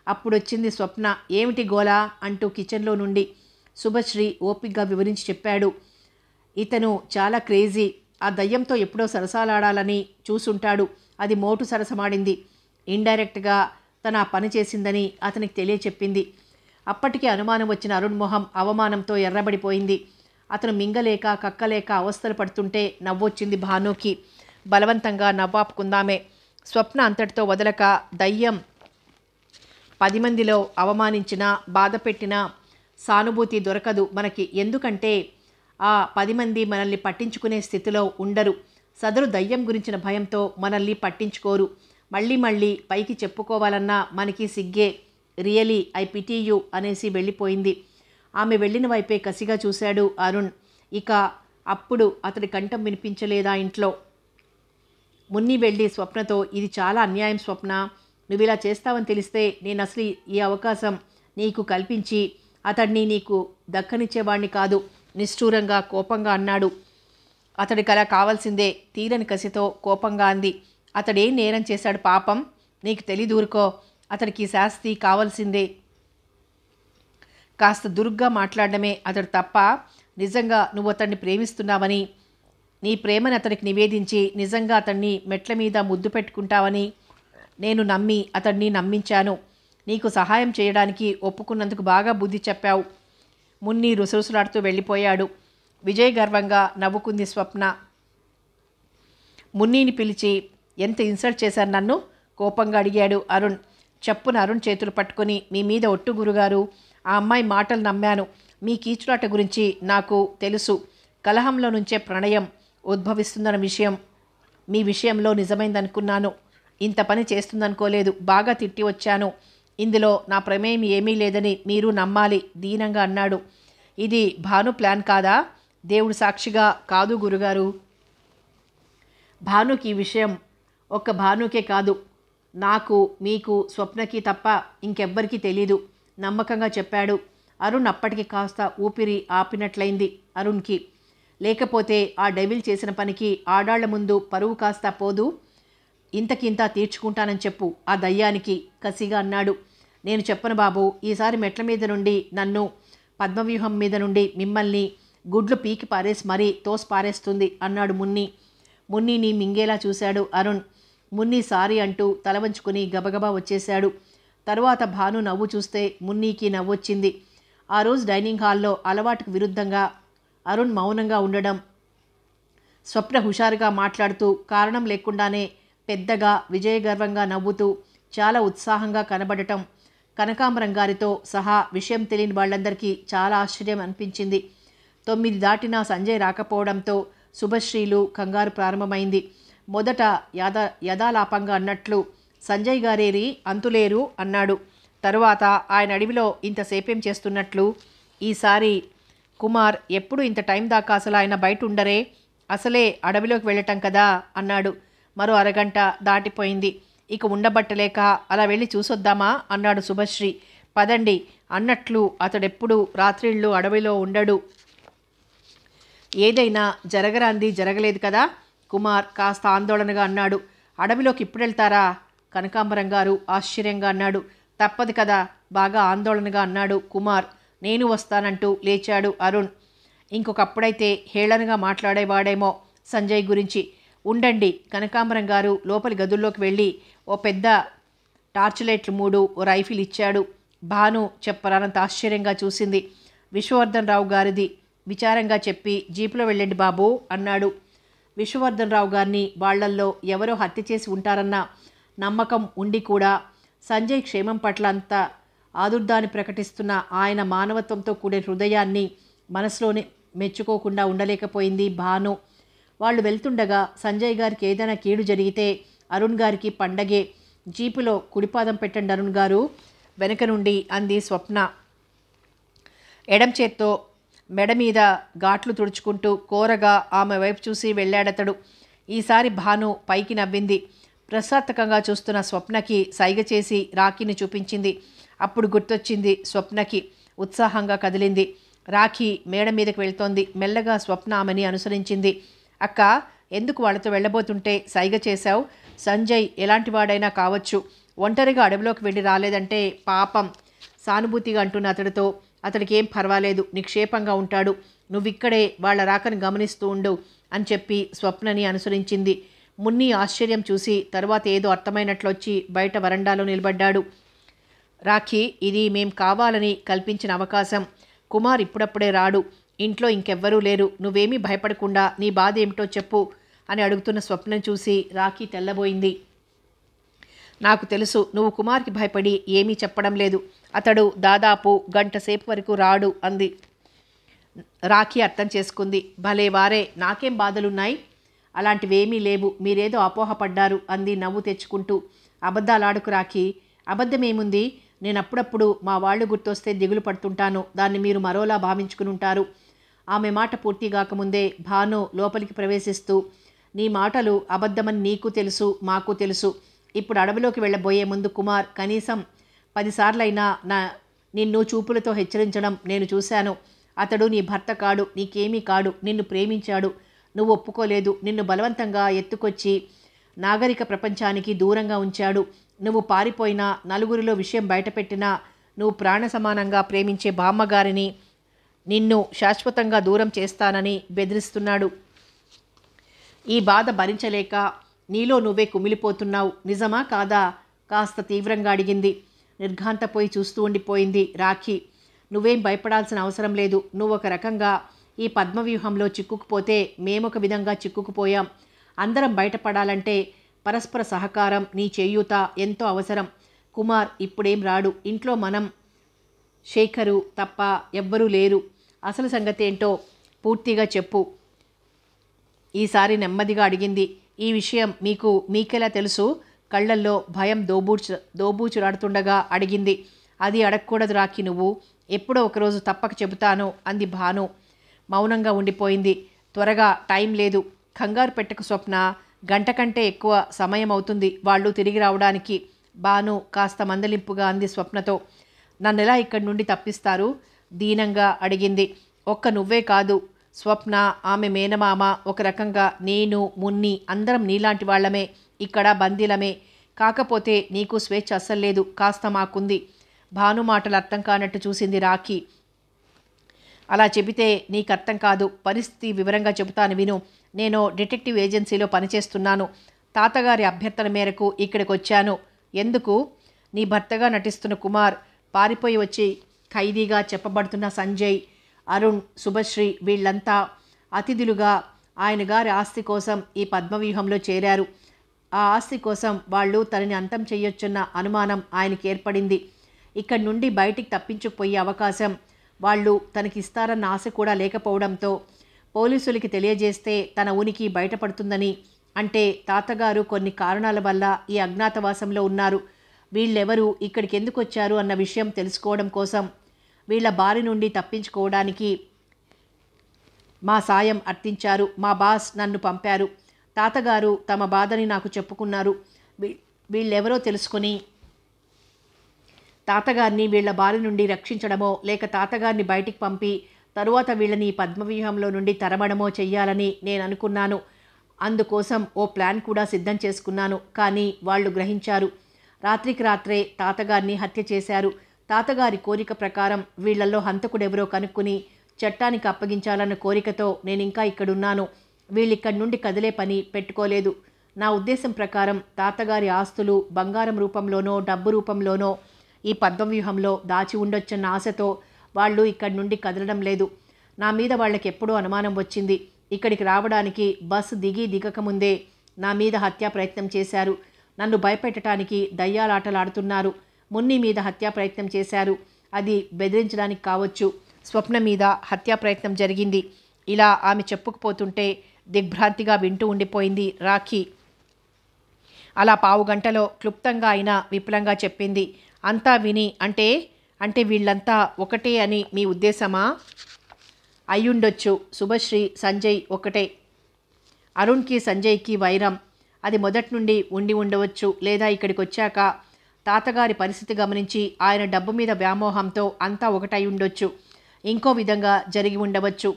అప్పుడొచ్చింది స్వప్న. ఏమిటి గోలా అంటూ కిచెన్లో నుండి. శుభశ్రీ ఓపిగ్గా వివరించి చెప్పాడు. ఇతను చాలా క్రేజీ. ఆ దయ్యంతో ఎప్పుడో సరసాలాడాలని చూసుంటాడు. అది మోటు సరసమాడింది. ఇండైరెక్ట్గా తన ఆ పని చేసిందని అతనికి తెలియచెప్పింది. అప్పటికే అనుమానం వచ్చిన అరుణ్ మొహం అవమానంతో ఎర్రబడిపోయింది. అతను మింగలేక కక్కలేక అవస్థలు పడుతుంటే నవ్వొచ్చింది భానుకి. బలవంతంగా నవ్వాపుకుందామే. స్వప్న అంతటితో వదలక దయ్యం 10 మందిలో అవమానించినా, బాధ పెట్టినా సానుభూతి దొరకదు మనకి. ఎందుకంటే ఆ 10 మంది మనల్ని పట్టించుకునే స్థితిలో ఉండరు. సదరు దయ్యం గురించిన భయంతో మనల్ని పట్టించుకోరు. మళ్ళీ మళ్ళీ పైకి చెప్పుకోవాలన్నా మనకి సిగ్గే. రియలీ ఐ పిటీ యూ అనేసి వెళ్ళిపోయింది. ఆమె వెళ్ళిన వైపే కసిగా చూశాడు అరుణ్. ఇక అప్పుడు అతడి కంఠం వినిపించలేదా ఇంట్లో. మున్ని వెళ్ళి స్వప్నతో, ఇది చాలా అన్యాయం స్వప్న, నువ్వు ఇలా చేస్తావని తెలిస్తే నేను అసలు ఈ అవకాశం నీకు కల్పించి అతడిని నీకు దక్కనిచ్చేవాణ్ణి కాదు, నిష్ఠూరంగా కోపంగా అన్నాడు. అతడికి అలా కావాల్సిందే, తీరని కసితో కోపంగా అంది. అతడేం నేరం చేశాడు పాపం, నీకు తెలీదూరుకో. అతడికి శాస్తి కావాల్సిందే. కాస్త దురుగ్గా మాట్లాడడమే అతడు తప్ప. నిజంగా నువ్వు అతన్ని ప్రేమిస్తున్నావని, నీ ప్రేమని అతనికి నివేదించి నిజంగా అతన్ని మెట్ల మీద ముద్దు పెట్టుకుంటావని నేను నమ్మి అతన్ని నమ్మించాను. నీకు సహాయం చేయడానికి ఒప్పుకున్నందుకు బాగా బుద్ధి చెప్పావు. మున్ని రుసరుసలాడుతూ వెళ్ళిపోయాడు. విజయ్ గర్వంగా నవ్వుకుంది స్వప్న. మున్నిని పిలిచి, ఎంత ఇన్సల్ట్ చేశారు నన్ను, కోపంగా అడిగాడు అరుణ్. చప్పున అరుణ్ చేతులు పట్టుకొని, మీ మీద ఒట్టు గురుగారు, ఆ అమ్మాయి మాటలు నమ్మాను. మీ కీచులాట గురించి నాకు తెలుసు. కలహంలో నుంచే ప్రణయం ఉద్భవిస్తుందన్న విషయం మీ విషయంలో నిజమైందనుకున్నాను. ఇంత పని చేస్తుందనుకోలేదు. బాగా తిట్టి వచ్చాను. ఇందులో నా ప్రమేయం ఏమీ లేదని మీరు నమ్మాలి, దీనంగా అన్నాడు. ఇది భాను ప్లాన్ కాదా? దేవుడు సాక్షిగా కాదు గురుగారు. భానుకి ఈ విషయం ఒక్క భానుకే కాదు, నాకు, మీకు, స్వప్నకి తప్ప ఇంకెవ్వరికీ తెలీదు, నమ్మకంగా చెప్పాడు. అరుణ్ అప్పటికి కాస్త ఊపిరి ఆపినట్లయింది అరుణ్కి. లేకపోతే ఆ డెవిల్ చేసిన పనికి ఆడాళ్ల ముందు పరువు కాస్త పోదు. ఇంతకింత తీర్చుకుంటానని చెప్పు ఆ దయ్యానికి, కసిగా అన్నాడు. నేను చెప్పను బాబు, ఈసారి మెట్ల మీద నుండి నన్ను, పద్మవ్యూహం మీద నుండి మిమ్మల్ని గుడ్లు పీకి పారేసి మరీ తోసి పారేస్తుంది అన్నాడు మున్ని. మున్నిని మింగేలా చూశాడు అరుణ్. మున్ని సారీ అంటూ తల వంచుకుని గబగబా వచ్చేశాడు. తరువాత భాను నవ్వు చూస్తే మున్నీకి నవ్వొచ్చింది. ఆ రోజు డైనింగ్ హాల్లో అలవాటుకు విరుద్ధంగా అరుణ్ మౌనంగా ఉండడం, స్వప్న హుషారుగా మాట్లాడుతూ కారణం లేకుండానే పెద్దగా విజయగర్వంగా నవ్వుతూ చాలా ఉత్సాహంగా కనబడటం కనకాంబరం గారితో సహా విషయం తెలియని వాళ్ళందరికీ చాలా ఆశ్చర్యం అనిపించింది. 9 దాటినా సంజయ్ రాకపోవడంతో శుభశ్రీలు కంగారు ప్రారంభమైంది. మొదట యథాలాపంగా అన్నట్లు సంజయ్ గారేరి అంతులేరు అన్నాడు. తరువాత ఆయన అడవిలో ఇంతసేపేం చేస్తున్నట్లు, ఈసారి కుమార్ ఎప్పుడు ఇంత టైం దాకా అసలు ఆయన బయట ఉండరే, అసలే అడవిలోకి వెళ్ళటం కదా అన్నాడు. మరో అరగంట దాటిపోయింది. ఇక ఉండబట్టలేక అలా వెళ్ళి చూసొద్దామా అన్నాడు శుభశ్రీ. పదండి అన్నట్లు అతడెప్పుడు రాత్రిళ్ళు అడవిలో ఉండడు. ఏదైనా జరగరాంది జరగలేదు కదా కుమార్ కాస్త ఆందోళనగా అన్నాడు. అడవిలోకి ఇప్పుడు వెళ్తారా కనకాంబరం గారు ఆశ్చర్యంగా అన్నాడు. తప్పదు కదా బాగా ఆందోళనగా అన్నాడు కుమార్. నేను వస్తానంటూ లేచాడు అరుణ్. ఇంకొకప్పుడైతే హేళనగా మాట్లాడేవాడేమో సంజయ్ గురించి. ఉండండి కనకాంబరం గారు లోపలి గదుల్లోకి వెళ్ళి ఓ పెద్ద టార్చ్ లైట్లు 3 ఓ రైఫిల్ ఇచ్చాడు. భాను చెప్పరానంత ఆశ్చర్యంగా చూసింది. విశ్వవర్ధన్ రావు గారిది విచారంగా చెప్పి జీపులో వెళ్ళండి బాబు అన్నాడు. విశ్వవర్ధన్ రావు గారిని వాళ్లల్లో ఎవరో హత్య చేసి ఉంటారన్న నమ్మకం ఉండి కూడా సంజయ్ క్షేమం పట్ల అంత ఆదుర్దాన్ని ప్రకటిస్తున్న ఆయన మానవత్వంతో కూడిన హృదయాన్ని మనసులోనే మెచ్చుకోకుండా ఉండలేకపోయింది భాను. వాళ్ళు వెళ్తుండగా సంజయ్ గారికి ఏదైనా కీడు జరిగితే అరుణ్ గారికి పండగే. జీపులో కుడిపాదం పెట్టండి అరుణ్ గారు వెనక నుండి అంది స్వప్న. ఎడం చేత్తో మెడ మీద ఘాట్లు తుడుచుకుంటూ కోరగా ఆమె వైపు చూసి వెళ్ళాడతడు. ఈసారి భాను పైకి నవ్వింది. ప్రశాంతకంగా చూస్తున్న స్వప్నకి సైగ చేసి రాఖీని చూపించింది. అప్పుడు గుర్తొచ్చింది స్వప్నకి. ఉత్సాహంగా కదిలింది. రాఖీ మేడ మీదకి వెళ్తోంది. మెల్లగా స్వప్న ఆమెని అనుసరించింది. అక్క ఎందుకు వాళ్ళతో వెళ్ళబోతుంటే సైగ చేశావు? సంజయ్ ఎలాంటి వాడైనా కావచ్చు, ఒంటరిగా అడవిలోకి వెళ్ళి రాలేదంటే పాపం సానుభూతిగా అంటున్న అతడితో. అతడికి ఏం పర్వాలేదు, నిక్షేపంగా ఉంటాడు, నువ్విక్కడే వాళ్ళ రాకను గమనిస్తూ ఉండు అని చెప్పి స్వప్నని అనుసరించింది. మున్ని ఆశ్చర్యం చూసి తర్వాత ఏదో అర్థమైనట్లొచ్చి బయట వరండాలో నిలబడ్డాడు. రాఖీ, ఇది మేం కావాలని కల్పించిన అవకాశం. కుమార్ ఇప్పుడప్పుడే రాడు, ఇంట్లో ఇంకెవ్వరూ లేరు, నువ్వేమీ భయపడకుండా నీ బాధ ఏమిటో చెప్పు అని అడుగుతున్న స్వప్నం చూసి రాఖీ తెల్లబోయింది. నాకు తెలుసు నువ్వు కుమార్కి భయపడి ఏమీ చెప్పడం లేదు, అతడు దాదాపు గంట సేపు వరకు రాడు అంది. రాఖీ అర్థం చేసుకుంది. భలే వారే, నాకేం బాధలున్నాయి? అలాంటివేమీ లేవు, మీరేదో అపోహపడ్డారు అంది నవ్వు తెచ్చుకుంటూ. అబద్ధాలాడుకు రాఖీ. అబద్ధమేముంది? నేను అప్పుడప్పుడు మా వాళ్ళు గుర్తొస్తే దిగులు పడుతుంటాను, దాన్ని మీరు మరోలా భావించుకుని ఉంటారు. ఆమె మాట పూర్తి కాకముందే భాను లోపలికి ప్రవేశిస్తూ, నీ మాటలు అబద్ధమని నీకు తెలుసు, మాకు తెలుసు. ఇప్పుడు అడవిలోకి వెళ్ళబోయే ముందు కుమార్ కనీసం 10 సార్లైనా నిన్ను చూపులతో హెచ్చరించడం నేను చూశాను. అతడు నీ భర్త కాడు, నీకేమీ కాడు, నిన్ను ప్రేమించాడు, నువ్వు ఒప్పుకోలేదు, నిన్ను బలవంతంగా ఎత్తుకొచ్చి నాగరిక ప్రపంచానికి దూరంగా ఉంచాడు. నువ్వు పారిపోయినా, నలుగురిలో విషయం బయటపెట్టినా నువ్వు ప్రాణ సమానంగా ప్రేమించే బామ్మగారిని నిన్ను శాశ్వతంగా దూరం చేస్తానని బెదిరిస్తున్నాడు. ఈ బాధ భరించలేక నీలో నువ్వే కుమిలిపోతున్నావు. నిజమా కాదా? కాస్త తీవ్రంగా అడిగింది. నిర్ఘాంతపోయి చూస్తూ ఉండిపోయింది రాఖీ. నువ్వేం భయపడాల్సిన అవసరం లేదు. నువ్వు ఒక రకంగా ఈ పద్మవ్యూహంలో చిక్కుకుపోతే మేమొక విధంగా చిక్కుకుపోయాం. అందరం బయటపడాలంటే పరస్పర సహకారం, నీ చేయూత ఎంతో అవసరం. కుమార్ ఇప్పుడేం రాడు, ఇంట్లో మనం, శేఖరు తప్ప ఎవ్వరూ లేరు. అసలు సంగతి ఏంటో పూర్తిగా చెప్పు ఈసారి నెమ్మదిగా అడిగింది. ఈ విషయం మీకెలా తెలుసు? కళ్ళల్లో భయం దోబూచులాడుతుండగా అడిగింది. అది అడగకూడదు రాఖీ, నువ్వు ఎప్పుడో ఒకరోజు తప్పక చెబుతాను అంది భాను. మౌనంగా ఉండిపోయింది. త్వరగా, టైం లేదు, కంగారు పెట్టకు స్వప్న, గంట కంటే ఎక్కువ సమయం అవుతుంది వాళ్ళు తిరిగి రావడానికి. భాను కాస్త మందలింపుగా అంది స్వప్నతో. నన్నెలా ఇక్కడి నుండి తప్పిస్తారు? దీనంగా అడిగింది. ఒక్క నువ్వే కాదు స్వప్న, ఆమె మేనమామ, ఒక రకంగా నేను, మున్ని అందరం నీలాంటి వాళ్ళమే, ఇక్కడ బందీలమే. కాకపోతే నీకు స్వేచ్ఛ అస్సలు లేదు, కాస్త మాకుంది. భాను మాటలు అర్థం కానట్టు చూసింది రాఖీ. అలా చెబితే నీకు అర్థం కాదు, పరిస్థితి వివరంగా చెబుతాను విను. నేను డిటెక్టివ్ ఏజెన్సీలో పనిచేస్తున్నాను. తాతగారి అభ్యర్థన మేరకు ఇక్కడికి వచ్చాను. ఎందుకు? నీ భర్తగా నటిస్తున్న కుమార్, పారిపోయి వచ్చి ఖైదీగా చెప్పబడుతున్న సంజయ్, అరుణ్, శుభశ్రీ వీళ్ళంతా అతిథులుగా ఆయన గారి ఆస్తి కోసం ఈ పద్మవ్యూహంలో చేరారు. ఆ ఆస్తి కోసం వాళ్ళు తనని అంతం చేయొచ్చన్న అనుమానం ఆయనకి ఏర్పడింది. ఇక్కడి నుండి బయటికి తప్పించుకుపోయే అవకాశం వాళ్ళు తనకిస్తారన్న ఆశ కూడా లేకపోవడంతో పోలీసులకి తెలియజేస్తే తన ఉనికి బయటపడుతుందని, అంటే తాతగారు కొన్ని కారణాల వల్ల ఈ అజ్ఞాతవాసంలో ఉన్నారు, వీళ్ళెవరు, ఇక్కడికి ఎందుకు వచ్చారు అన్న విషయం తెలుసుకోవడం కోసం వీళ్ళ బారి నుండి తప్పించుకోవడానికి మా సాయం అర్థించారు. మా బాస్ నన్ను పంపారు. తాతగారు తమ బాధని నాకు చెప్పుకున్నారు. వీళ్ళెవరో తెలుసుకుని తాతగారిని వీళ్ళ బారి నుండి రక్షించడమో లేక తాతగారిని బయటికి పంపి తరువాత వీళ్ళని పద్మవ్యూహంలో నుండి తరమడమో చెయ్యాలని నేను అనుకున్నాను. అందుకోసం ఓ ప్లాన్ కూడా సిద్ధం చేసుకున్నాను. కానీ వాళ్ళు గ్రహించారు. రాత్రికి రాత్రే తాతగారిని హత్య చేశారు. తాతగారి కోరిక ప్రకారం వీళ్లలో హంతకుడెవరో కనుక్కుని చట్టానికి అప్పగించాలన్న కోరికతో నేనింకా ఇక్కడున్నాను. వీళ్ళిక్కడి నుండి కదిలే పని పెట్టుకోలేదు. నా ఉద్దేశం ప్రకారం తాతగారి ఆస్తులు బంగారం రూపంలోనో డబ్బు రూపంలోనో ఈ పద్మవ్యూహంలో దాచి ఉండొచ్చన్న ఆశతో వాళ్ళు ఇక్కడి నుండి కదలడం లేదు. నా మీద వాళ్ళకి ఎప్పుడూ అనుమానం వచ్చింది. ఇక్కడికి రావడానికి బస్సు దిగకముందే నా మీద హత్యా ప్రయత్నం చేశారు. నన్ను భయపెట్టడానికి దయ్యాలాటలాడుతున్నారు. మున్ని మీద హత్యా ప్రయత్నం చేశారు. అది బెదిరించడానికి కావచ్చు. స్వప్న మీద హత్యా ప్రయత్నం జరిగింది. ఇలా ఆమె చెప్పుకుపోతుంటే దిగ్భ్రాంతిగా వింటూ ఉండిపోయింది రాఖీ. అలా పావుగంటలో క్లుప్తంగా అయినా విపులంగా చెప్పింది. అంతా విని అంటే వీళ్ళంతా ఒకటే అని మీ ఉద్దేశమా? అయ్యుండొచ్చు. శుభశ్రీ, సంజయ్ ఒకటే. అరుణ్కి సంజయ్కి వైరం అది మొదటి నుండి ఉండవచ్చు. లేదా ఇక్కడికి వచ్చాక తాతగారి పరిస్థితి గమనించి ఆయన డబ్బు మీద వ్యామోహంతో అంతా ఒకటై ఉండొచ్చు. ఇంకో విధంగా జరిగి ఉండవచ్చు.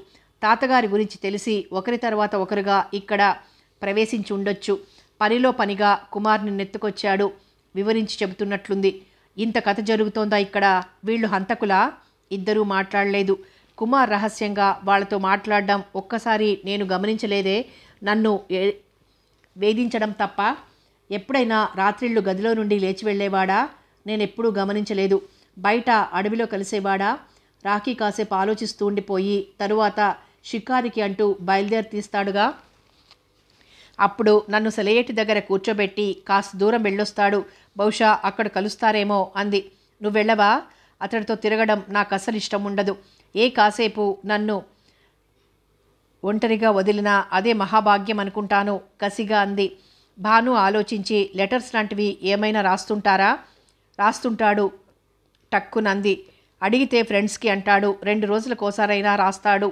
తాతగారి గురించి తెలిసి ఒకరి తర్వాత ఒకరుగా ఇక్కడ ప్రవేశించి ఉండొచ్చు. పనిలో పనిగా కుమార్ని నెత్తుకొచ్చాడు. వివరించి చెబుతున్నట్లుంది. ఇంత కథ జరుగుతోందా ఇక్కడ? వీళ్ళు హంతకులా? ఇద్దరూ మాట్లాడలేదు. కుమార్ రహస్యంగా వాళ్ళతో మాట్లాడడం ఒక్కసారి నేను గమనించలేదే. నన్ను వేధించడం తప్ప. ఎప్పుడైనా రాత్రిళ్ళు గదిలో నుండి లేచి వెళ్ళేవాడా? నేనెప్పుడూ గమనించలేదు. బయట అడవిలో కలిసేవాడా? రాఖీ కాసేపు ఆలోచిస్తూ ఉండిపోయి తరువాత షికారికి అంటూ బయలుదేరి తీస్తాడుగా. అప్పుడు నన్ను సెలయేటి దగ్గర కూర్చోబెట్టి కాస్త దూరం వెళ్ళొస్తాడు. బహుశా అక్కడ కలుస్తారేమో అంది. నువ్వెళ్ళవా? అతడితో తిరగడం నాకు అసలు ఇష్టం ఉండదు. కాసేపు నన్ను ఒంటరిగా వదిలినా అదే మహాభాగ్యం అనుకుంటాను కసిగా అంది. భాను ఆలోచించి లెటర్స్ లాంటివి ఏమైనా రాస్తుంటాడు టక్కునంది. అడిగితే ఫ్రెండ్స్కి అంటాడు. 2 రోజులకోసారైనా రాస్తాడు.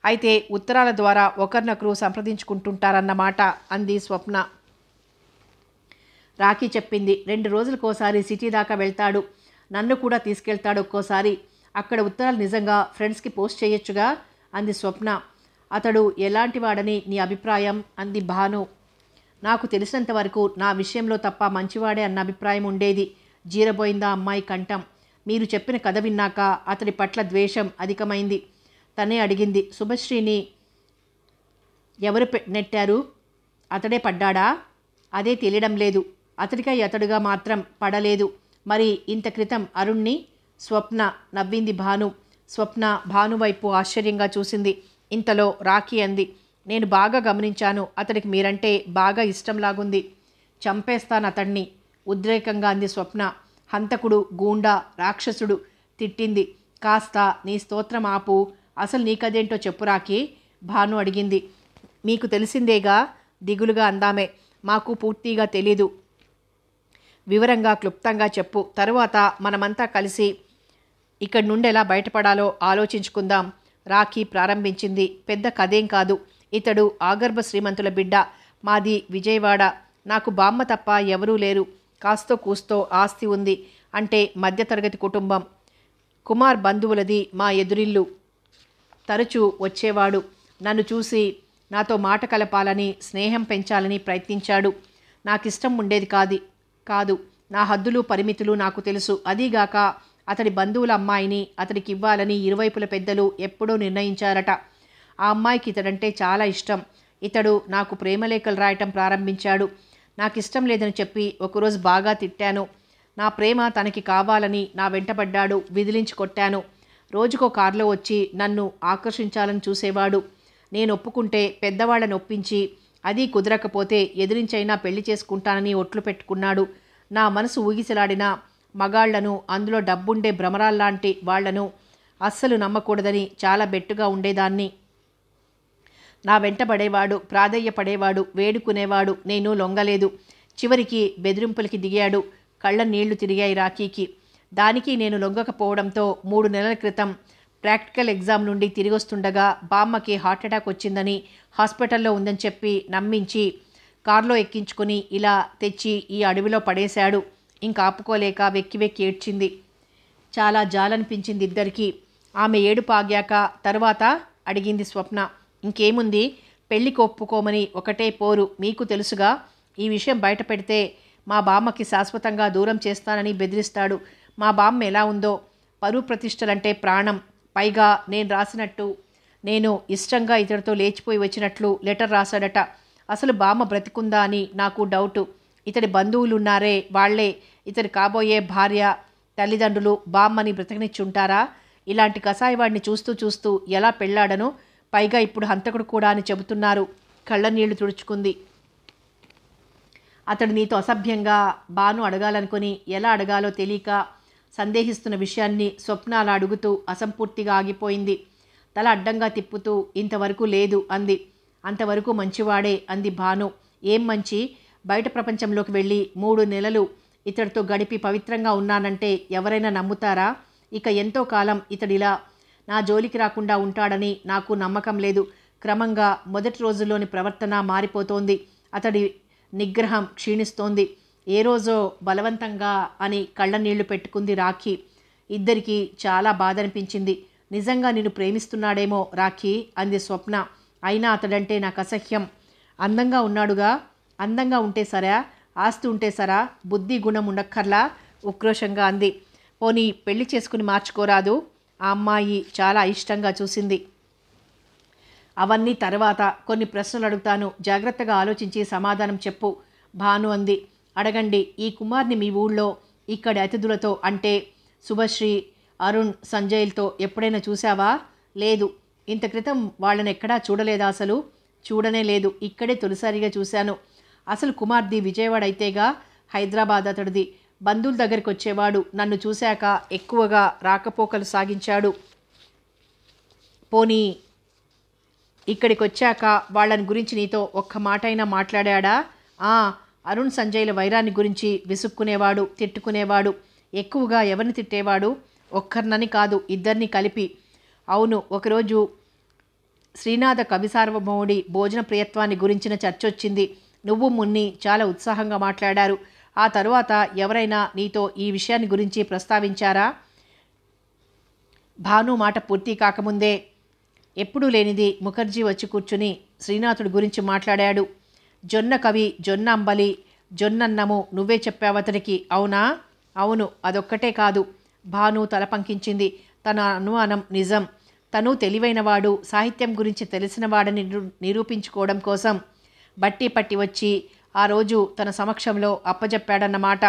అయితే ఉత్తరాల ద్వారా ఒకరినొకరు సంప్రదించుకుంటుంటారన్నమాట అంది స్వప్న. రాఖీ చెప్పింది. 2 రోజులకోసారి సిటీ దాకా వెళ్తాడు. నన్ను కూడా తీసుకెళ్తాడు ఒక్కోసారి. అక్కడ ఉత్తరాలు నిజంగా ఫ్రెండ్స్కి పోస్ట్ చేయొచ్చుగా అంది స్వప్న. అతడు ఎలాంటి వాడని నీ అభిప్రాయం అంది భాను. నాకు తెలిసినంత వరకు నా విషయంలో తప్ప మంచివాడే అన్న అభిప్రాయం ఉండేది. జీరబోయిందా అమ్మాయి కంఠం. మీరు చెప్పిన కథ విన్నాక అతడి పట్ల ద్వేషం అధికమైంది. తనే అడిగింది. శుభశ్రీని ఎవరు నెట్టారు? అతడే పడ్డాడా? అదే తెలియడం లేదు. అతడికై అతడుగా మాత్రం పడలేదు. మరి ఇంత క్రితం అరుణ్ని? స్వప్న నవ్వింది భాను. స్వప్న భాను వైపు ఆశ్చర్యంగా చూసింది. ఇంతలో రాఖీ అంది. నేను బాగా గమనించాను. అతడికి మీరంటే బాగా ఇష్టంలాగుంది. చంపేస్తాను అతడిని ఉద్రేకంగా అంది స్వప్న. హంతకుడు, గూండా, రాక్షసుడు తిట్టింది. కాస్త నీ స్తోత్రం ఆపు. అసలు నీకదేంటో చెప్పు రాఖీ భాను అడిగింది. మీకు తెలిసిందేగా దిగులుగా అందామే. మాకు పూర్తిగా తెలీదు. వివరంగా క్లుప్తంగా చెప్పు. తరువాత మనమంతా కలిసి ఇక్కడి నుండి ఎలా బయటపడాలో ఆలోచించుకుందాం. రాఖీ ప్రారంభించింది. పెద్ద కథేం కాదు. ఇతడు ఆగర్భ శ్రీమంతుల బిడ్డ. మాది విజయవాడ. నాకు బామ్మ తప్ప ఎవరూ లేరు. కాస్తో కూస్తో ఆస్తి ఉంది. అంటే మధ్యతరగతి కుటుంబం. కుమార్ బంధువులది మా ఎదురిల్లు. తరచూ వచ్చేవాడు. నన్ను చూసి నాతో మాట కలపాలని, స్నేహం పెంచాలని ప్రయత్నించాడు. నాకిష్టం ఉండేది కాదు. నా హద్దులు పరిమితులు నాకు తెలుసు. అదీగాక అతడి బంధువుల అమ్మాయిని అతడికి ఇవ్వాలని ఇరువైపుల పెద్దలు ఎప్పుడో నిర్ణయించారట. ఆ అమ్మాయికి ఇతడంటే చాలా ఇష్టం. ఇతడు నాకు ప్రేమలేఖలు రాయటం ప్రారంభించాడు. నాకు ఇష్టం లేదని చెప్పి ఒకరోజు బాగా తిట్టాను. నా ప్రేమ తనకి కావాలని నా వెంటబడ్డాడు. విదిలించి కొట్టాను. రోజుకో కారులో వచ్చి నన్ను ఆకర్షించాలని చూసేవాడు. నేను ఒప్పుకుంటే పెద్దవాళ్ళని ఒప్పించి, అది కుదరకపోతే ఎదిరించైనా పెళ్లి చేసుకుంటానని ఒట్లు పెట్టుకున్నాడు. నా మనసు ఊగిసలాడిన మగాళ్లను, అందులో డబ్బుండే భ్రమరాల్లాంటి వాళ్లను అస్సలు నమ్మకూడదని చాలా బెట్టుగా ఉండేదాన్ని. నా వెంటబడేవాడు, ప్రాధేయపడేవాడు, వేడుకునేవాడు. నేను లొంగలేదు. చివరికి బెదిరింపులకి దిగాడు. కళ్ళ నీళ్లు తిరిగాయి రాఖీకి. దానికి నేను లొంగకపోవడంతో 3 నెలల క్రితం ప్రాక్టికల్ ఎగ్జామ్ నుండి తిరిగొస్తుండగా బామ్మకి హార్ట్అటాక్ వచ్చిందని, హాస్పిటల్లో ఉందని చెప్పి నమ్మించి కారులో ఎక్కించుకుని ఇలా తెచ్చి ఈ అడవిలో పడేశాడు. ఇంక ఆపుకోలేక వెక్కి వెక్కి ఏడ్చింది. చాలా జాలనిపించింది ఇద్దరికీ. ఆమె ఏడుపు ఆగాక తరువాత అడిగింది స్వప్న. ఇంకేముంది, పెళ్లికి ఒప్పుకోమని ఒకటే పోరు. మీకు తెలుసుగా, ఈ విషయం బయట పెడితే మా బామ్మకి శాశ్వతంగా దూరం చేస్తానని బెదిరిస్తాడు. మా బామ్మ ఎలా ఉందో, పరువు ప్రతిష్టలంటే ప్రాణం. పైగా నేను రాసినట్టు, నేను ఇష్టంగా ఇతడితో లేచిపోయి వచ్చినట్లు లెటర్ రాశాడట. అసలు బామ్మ బ్రతికుందా అని నాకు డౌటు. ఇతడి బంధువులున్నారే, వాళ్లే ఇతడి కాబోయే భార్య తల్లిదండ్రులు బామ్మని బ్రతకనిచ్చుంటారా? ఇలాంటి కసాయివాడిని చూస్తూ చూస్తూ ఎలా పెళ్ళాడను? పైగా ఇప్పుడు హంతకుడు కూడా అని చెబుతున్నారు. కళ్ళనీళ్లు తుడుచుకుంది. అతడు నీతో అసభ్యంగా బాను అడగాలనుకుని ఎలా అడగాలో తెలియక సందేహిస్తున్న విషయాన్ని స్వప్న అలా అడుగుతూ అసంపూర్తిగా ఆగిపోయింది. తల అడ్డంగా తిప్పుతూ ఇంతవరకు లేదు అంది. అంతవరకు మంచివాడే అంది భాను. ఏం మంచి? బయట ప్రపంచంలోకి వెళ్ళి 3 నెలలు ఇతడితో గడిపి పవిత్రంగా ఉన్నానంటే ఎవరైనా నమ్ముతారా? ఇక ఎంతో కాలం ఇతడిలా నా జోలికి రాకుండా ఉంటాడని నాకు నమ్మకం లేదు. క్రమంగా మొదటి రోజుల్లోని ప్రవర్తన మారిపోతోంది. అతడి నిగ్రహం క్షీణిస్తోంది. ఏ రోజో బలవంతంగా అని కళ్ళనీళ్లు పెట్టుకుంది రాఖీ. ఇద్దరికీ చాలా బాధ అనిపించింది. నిజంగా నిన్ను ప్రేమిస్తున్నాడేమో రాఖీ అంది స్వప్న. అయినా అతడంటే నాకు అసహ్యం. అందంగా ఉన్నాడుగా. అందంగా ఉంటే సరా, ఆస్తి ఉంటే సరా, బుద్ధి గుణం ఉండక్కర్లా ఉక్రోషంగా అంది. పోనీ పెళ్లి చేసుకుని మార్చుకోరాదు? ఆ అమ్మాయి చాలా అయిష్టంగా చూసింది. అవన్నీ తర్వాత కొన్ని ప్రశ్నలు అడుగుతాను, జాగ్రత్తగా ఆలోచించి సమాధానం చెప్పు భాను అంది. అడగండి. ఈ కుమార్ని మీ ఊళ్ళో ఇక్కడి అతిథులతో అంటే శుభశ్రీ, అరుణ్, సంజయ్లతో ఎప్పుడైనా చూసావా? లేదు. ఇంత క్రితం వాళ్ళని ఎక్కడా చూడలేదా? అసలు చూడనే లేదు. ఇక్కడే తొలిసారిగా చూశాను. అసలు కుమార్ది విజయవాడ అయితేగా, హైదరాబాద్ అతడిది. బంధువుల దగ్గరికి వచ్చేవాడు. నన్ను చూశాక ఎక్కువగా రాకపోకలు సాగించాడు. పోనీ ఇక్కడికి వచ్చాక వాళ్ళని గురించి నీతో ఒక్క మాటైనా మాట్లాడా? అరుణ్ సంజయ్ల వైరాన్ని గురించి విసుక్కునేవాడు, తిట్టుకునేవాడు. ఎక్కువగా ఎవరిని తిట్టేవాడు? ఒక్కరినని కాదు, ఇద్దరిని కలిపి. అవును, ఒకరోజు శ్రీనాథ కవి సార్వభౌముడి భోజన ప్రియత్వాన్ని గురించిన చర్చ వచ్చింది. నువ్వు మున్ని చాలా ఉత్సాహంగా మాట్లాడారు. ఆ తరువాత ఎవరైనా నీతో ఈ విషయాన్ని గురించి ప్రస్తావించారా? భాను మాట పూర్తి కాకముందే ఎప్పుడూ లేనిది ముఖర్జీ వచ్చి కూర్చుని శ్రీనాథుడి గురించి మాట్లాడాడు. జొన్న కవి, జొన్న అంబలి, జొన్నన్నము నువ్వే చెప్పావతడికి, అవునా? అవును, అదొక్కటే కాదు. భాను తల పంకించింది. తన అనుమానం నిజం. తను తెలివైనవాడు, సాహిత్యం గురించి తెలిసినవాడని నిరూపించుకోవడం కోసం బట్టి పట్టి వచ్చి ఆ రోజు తన సమక్షంలో అప్పజెప్పాడన్నమాట.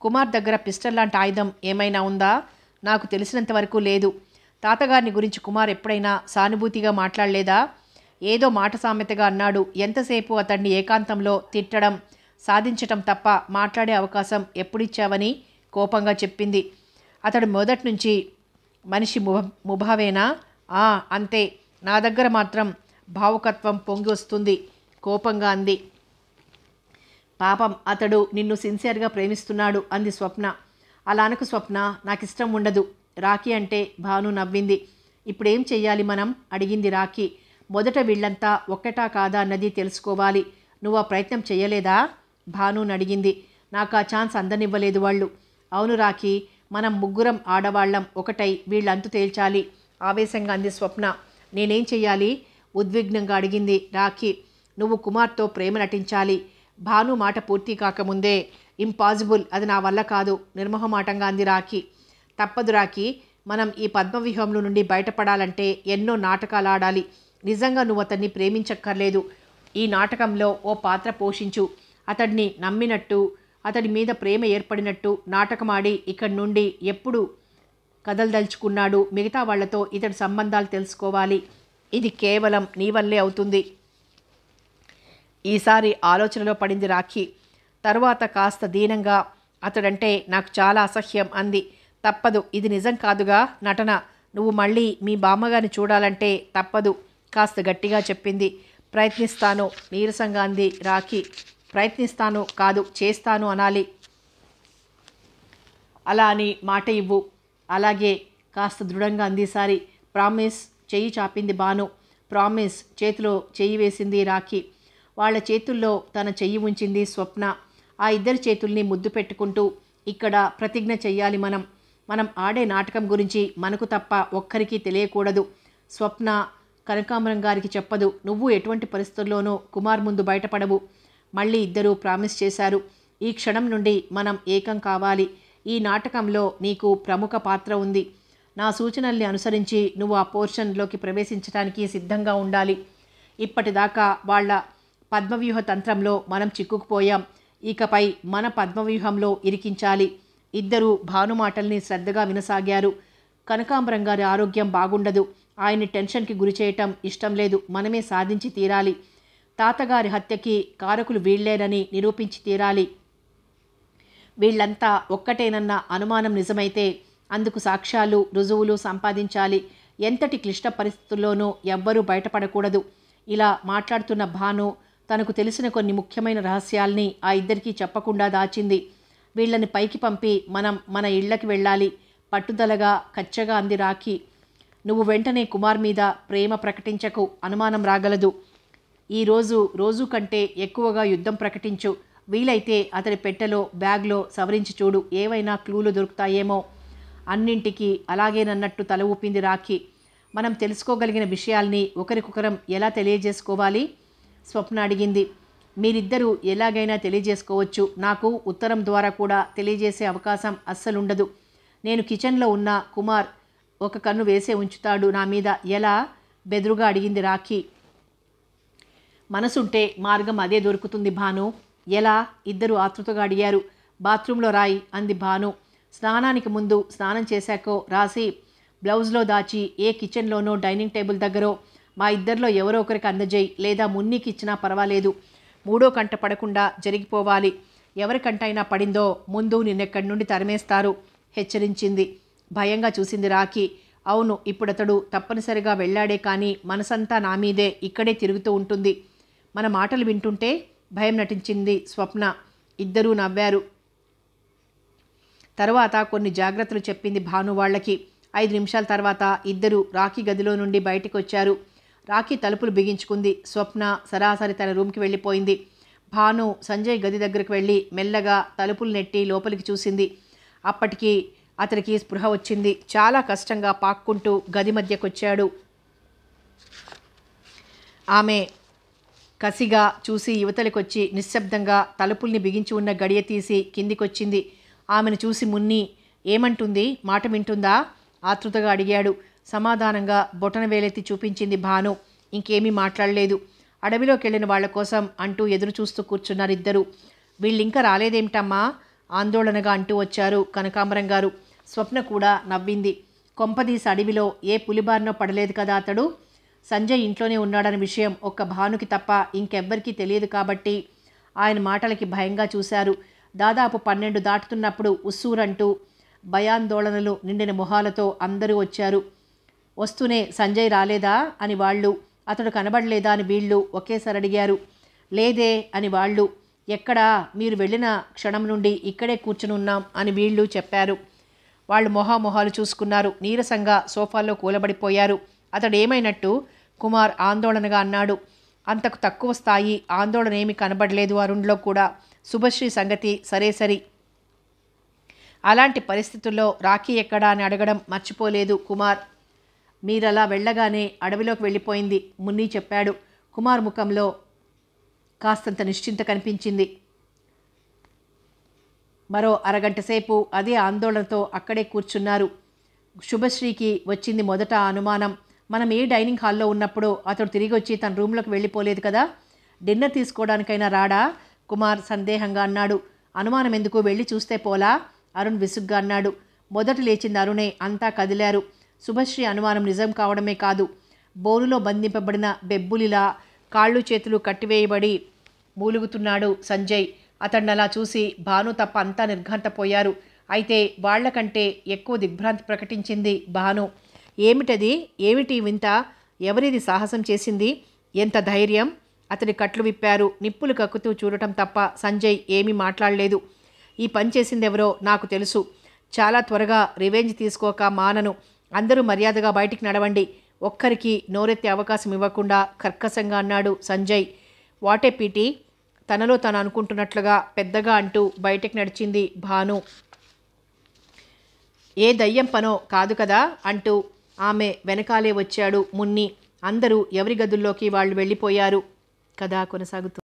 కుమార్ దగ్గర పిస్టల్ లాంటి ఆయుధం ఏమైనా ఉందా? నాకు తెలిసినంతవరకు లేదు. తాతగారిని గురించి కుమార్ ఎప్పుడైనా సానుభూతిగా మాట్లాడలేదా? ఏదో మాట సామెతగా అన్నాడు. ఎంతసేపు అతన్ని ఏకాంతంలో తిట్టడం, సాధించటం తప్ప మాట్లాడే అవకాశం ఎప్పుడిచ్చావని కోపంగా చెప్పింది. అతడు మొదటి నుంచి మనిషి ముభావేనా? అంతే. నా దగ్గర మాత్రం భావుకత్వం పొంగి వస్తుంది కోపంగా అంది. పాపం, అతడు నిన్ను సిన్సియర్గా ప్రేమిస్తున్నాడు అంది స్వప్న. అలా అనకు స్వప్న, నాకిష్టం ఉండదు. రాఖీ అంటే భాను నవ్వింది. ఇప్పుడేం చెయ్యాలి మనం అడిగింది రాఖీ. మొదట వీళ్ళంతా ఒక్కటా కాదా అన్నది తెలుసుకోవాలి. నువ్వు ఆ ప్రయత్నం చెయ్యలేదా? భానుని అడిగింది. నాకు ఆ ఛాన్స్ అందనివ్వలేదు వాళ్ళు. అవును రాఖీ, మనం ముగ్గురం ఆడవాళ్లం ఒకటై వీళ్ళంతు తేల్చాలి ఆవేశంగా అంది స్వప్న. నేనేం చెయ్యాలి? ఉద్విగ్నంగా అడిగింది రాఖీ. నువ్వు కుమార్తో ప్రేమ నటించాలి. భాను మాట పూర్తి కాకముందే ఇంపాసిబుల్, అది నా వల్ల కాదు నిర్మోహమాటంగా అంది రాఖీ. తప్పదు రాఖీ, మనం ఈ పద్మవ్యూహంలో నుండి బయటపడాలంటే ఎన్నో నాటకాలు ఆడాలి. నిజంగా నువ్వు అతన్ని ప్రేమించక్కర్లేదు. ఈ నాటకంలో ఓ పాత్ర పోషించు. అతడిని నమ్మినట్టు, అతడి మీద ప్రేమ ఏర్పడినట్టు నాటకమాడి ఇక్కడి నుండి ఎప్పుడు కదలదలుచుకున్నాడు. మిగతా వాళ్లతో ఇతడి సంబంధాలు తెలుసుకోవాలి. ఇది కేవలం నీ వల్లే అవుతుంది. ఈసారి ఆలోచనలో పడింది రాఖీ. తరువాత కాస్త దీనంగా, అతడంటే నాకు చాలా అసహ్యం అంది. తప్పదు, ఇది నిజం కాదుగా, నటన. నువ్వు మళ్ళీ మీ బామ్మగారిని చూడాలంటే తప్పదు, కాస్త గట్టిగా చెప్పింది. ప్రయత్నిస్తాను, నీరసంగా అంది రాఖీ. ప్రయత్నిస్తాను కాదు, చేస్తాను అనాలి. అలా అని మాట ఇవ్వు. అలాగే, కాస్త దృఢంగా అందిసారి. ప్రామిస్, చెయ్యి చాపింది భాను. ప్రామిస్, చేతిలో చెయ్యి వేసింది రాఖీ. వాళ్ళ చేతుల్లో తన చెయ్యి ఉంచింది స్వప్న. ఆ ఇద్దరి చేతుల్ని ముద్దు పెట్టుకుంటూ, ఇక్కడ ప్రతిజ్ఞ చెయ్యాలి. మనం ఆడే నాటకం గురించి మనకు తప్ప ఒక్కరికి తెలియకూడదు. స్వప్న కనకాంబరం గారికి చెప్పదు. నువ్వు ఎటువంటి పరిస్థితుల్లోనూ కుమార్ ముందు బయటపడవు. మళ్ళీ ఇద్దరూ ప్రామిస్ చేశారు. ఈ క్షణం నుండి మనం ఏకం కావాలి. ఈ నాటకంలో నీకు ప్రముఖ పాత్ర ఉంది. నా సూచనల్ని అనుసరించి నువ్వు ఆ పోర్షన్లోకి ప్రవేశించడానికి సిద్ధంగా ఉండాలి. ఇప్పటిదాకా వాళ్ళ పద్మవ్యూహ తంత్రంలో మనం చిక్కుకుపోయాం. ఇకపై మన పద్మవ్యూహంలో ఇరికించాలి. ఇద్దరూ భాను మాటల్ని శ్రద్ధగా వినసాగారు. కనకాంబరం గారి ఆరోగ్యం బాగుండదు. ఆయన్ని టెన్షన్కి గురి చేయటం ఇష్టం లేదు. మనమే సాధించి తీరాలి. తాతగారి హత్యకి కారకులు వీళ్లేనని నిరూపించి తీరాలి. వీళ్లంతా ఒక్కటేనన్న అనుమానం నిజమైతే అందుకు సాక్ష్యాలు, రుజువులు సంపాదించాలి. ఎంతటి క్లిష్ట పరిస్థితుల్లోనూ ఎవ్వరూ బయటపడకూడదు. ఇలా మాట్లాడుతున్న భాను తనకు తెలిసిన కొన్ని ముఖ్యమైన రహస్యాల్ని ఆ ఇద్దరికీ చెప్పకుండా దాచింది. వీళ్ళని పైకి పంపి మనం మన ఇళ్లకి వెళ్ళాలి, పట్టుదలగా కచ్చగా అంది రాఖీ. నువ్వు వెంటనే కుమార్ మీద ప్రేమ ప్రకటించకు, అనుమానం రాగలదు. రోజు కంటే ఎక్కువగా యుద్ధం ప్రకటించు. వీలైతే అతడి పెట్టెలో, బ్యాగ్లో సవరించి చూడు, ఏవైనా క్లూలు దొరుకుతాయేమో. అన్నింటికీ అలాగేనన్నట్టు తల ఊపింది రాఖీ. మనం తెలుసుకోగలిగిన విషయాల్ని ఒకరికొకరం ఎలా తెలియజేసుకోవాలి? స్వప్న అడిగింది. మీరిద్దరూ ఎలాగైనా తెలియజేసుకోవచ్చు. నాకు ఉత్తరం ద్వారా కూడా తెలియజేసే అవకాశం అస్సలుండదు. నేను కిచెన్లో ఉన్న కుమార్ ఒక కన్ను వేసే ఉంచుతాడు నా మీద. ఎలా? బెదురుగా అడిగింది రాఖీ. మనసుంటే మార్గం అదే దొరుకుతుంది భాను. ఎలా? ఇద్దరు ఆతృతగా అడిగారు. బాత్రూంలో రాయి అంది భాను. స్నానానికి ముందు, స్నానం చేశాకో రాసి బ్లౌజ్లో దాచి ఏ కిచెన్లోనో డైనింగ్ టేబుల్ దగ్గరో మా ఇద్దరిలో ఎవరో ఒకరికి అందజేయి. లేదా మున్నికి ఇచ్చినా పర్వాలేదు. మూడో కంట పడకుండా జరిగిపోవాలి. ఎవరికంటైనా పడిందో ముందు నిన్నెక్కడి నుండి తరిమేస్తారు హెచ్చరించింది. భయంగా చూసింది రాఖీ. అవును, ఇప్పుడతడు తప్పనిసరిగా వెళ్ళాడే కానీ మనసంతా నా మీదే, ఇక్కడే తిరుగుతూ ఉంటుంది. మన మాటలు వింటుంటే భయం నటించింది స్వప్న. ఇద్దరూ నవ్వారు. తర్వాత కొన్ని జాగ్రత్తలు చెప్పింది భాను వాళ్ళకి. 5 నిమిషాల తర్వాత ఇద్దరు రాఖీ గదిలో నుండి బయటికి వచ్చారు. రాఖీ తలుపులు బిగించుకుంది. స్వప్న సరాసరి తన రూమ్కి వెళ్ళిపోయింది. భాను సంజయ్ గది దగ్గరకు వెళ్ళి మెల్లగా తలుపులు నెట్టి లోపలికి చూసింది. అప్పటికి అతనికి స్పృహ వచ్చింది. చాలా కష్టంగా పాక్కుంటూ గది మధ్యకొచ్చాడు. ఆమె కసిగా చూసి యువతలకొచ్చి నిశ్శబ్దంగా తలుపుల్ని బిగించి ఉన్న గడియ తీసి కిందికొచ్చింది. ఆమెను చూసి మున్ని ఏమంటుంది, మాట వింటుందా ఆతృతగా అడిగాడు. సమాధానంగా బొటన వేలెత్తి చూపించింది భాను. ఇంకేమీ మాట్లాడలేదు. అడవిలోకి వెళ్ళిన వాళ్ల కోసం అంటూ ఎదురు చూస్తూ కూర్చున్నారిద్దరూ. వీళ్ళింకా రాలేదేమిటమ్మా ఆందోళనగా అంటూ వచ్చారు కనకాంబరం గారు. స్వప్న కూడా నవ్వింది. కొంపదీసి అడవిలో ఏ పులిబారినో పడలేదు కదా అతడు. సంజయ్ ఇంట్లోనే ఉన్నాడన్న విషయం ఒక్క భానుకి తప్ప ఇంకెవ్వరికీ తెలియదు కాబట్టి ఆయన మాటలకి భయంగా చూశారు. దాదాపు 12 దాటుతున్నప్పుడు ఉస్సూరంటూ భయాందోళనలు నిండిన మొహాలతో అందరూ వచ్చారు. వస్తూనే సంజయ్ రాలేదా అని వాళ్ళు, అతడు కనబడలేదా అని వీళ్ళు ఒకేసారి అడిగారు. లేదే అని వాళ్ళు. ఎక్కడా? మీరు వెళ్ళిన క్షణం నుండి ఇక్కడే కూర్చుని ఉన్నాం అని వీళ్ళు చెప్పారు. వాళ్ళు మొహాలు చూసుకున్నారు. నీరసంగా సోఫాల్లో కూలబడిపోయారు. అతడు ఏమైనట్టు కుమార్ ఆందోళనగా అన్నాడు. అంతకు తక్కువ స్థాయి ఆందోళన ఏమీ కనబడలేదు అరుణ్లో కూడా. శుభశ్రీ సంగతి సరే. అలాంటి పరిస్థితుల్లో రాఖీ ఎక్కడా అని అడగడం మర్చిపోలేదు కుమార్. మీరలా వెళ్ళగానే అడవిలోకి వెళ్ళిపోయింది మున్ని చెప్పాడు. కుమార్ ముఖంలో కాస్తంత నిశ్చింత కనిపించింది. మరో అరగంట సేపు అదే ఆందోళనతో అక్కడే కూర్చున్నారు. శుభశ్రీకి వచ్చింది మొదట అనుమానం. మనం ఏ డైనింగ్ హాల్లో ఉన్నప్పుడు అతడు తిరిగి వచ్చి తన రూమ్లోకి వెళ్ళిపోలేదు కదా, డిన్నర్ తీసుకోవడానికైనా రాడా కుమార్ సందేహంగా అన్నాడు. అనుమానం ఎందుకు, వెళ్ళి చూస్తే పోలా? అరుణ్ విసుగ్గా అన్నాడు. మొదట లేచింది అరుణే. అంతా కదిలారు. శుభశ్రీ అనుమానం నిజం కావడమే కాదు, బోనులో బంధింపబడిన బెబ్బులిలా కాళ్ళు చేతులు కట్టివేయబడి మూలుగుతున్నాడు సంజయ్. అతన్నలా చూసి భాను తప్ప అంతా నిర్ఘాంతపోయారు. అయితే వాళ్లకంటే ఎక్కువ దిగ్భ్రాంతి ప్రకటించింది భాను. ఏమిటది? ఏమిటి వింత? ఎవరిది సాహసం చేసింది? ఎంత ధైర్యం? అతడి కట్లు విప్పారు. నిప్పులు కక్కుతూ చూడటం తప్ప సంజయ్ ఏమీ మాట్లాడలేదు. ఈ పని చేసిందెవరో నాకు తెలుసు. చాలా త్వరగా రివెంజ్ తీసుకోక మానను. అందరూ మర్యాదగా బయటికి నడవండి. ఒక్కరికి నోరెత్తే అవకాశం ఇవ్వకుండా కర్కశంగా అన్నాడు సంజయ్. వాటే పీటీ, తనలో తను అనుకుంటున్నట్లుగా పెద్దగా అంటూ బయటికి నడిచింది భాను. ఏ దయ్యం పనో కాదు కదా అంటూ ఆమె వెనకాలే వచ్చాడు మున్ని. అందరూ ఎవరి గదుల్లోకి వాళ్ళు వెళ్ళిపోయారు. కథ కొనసాగుతుంది.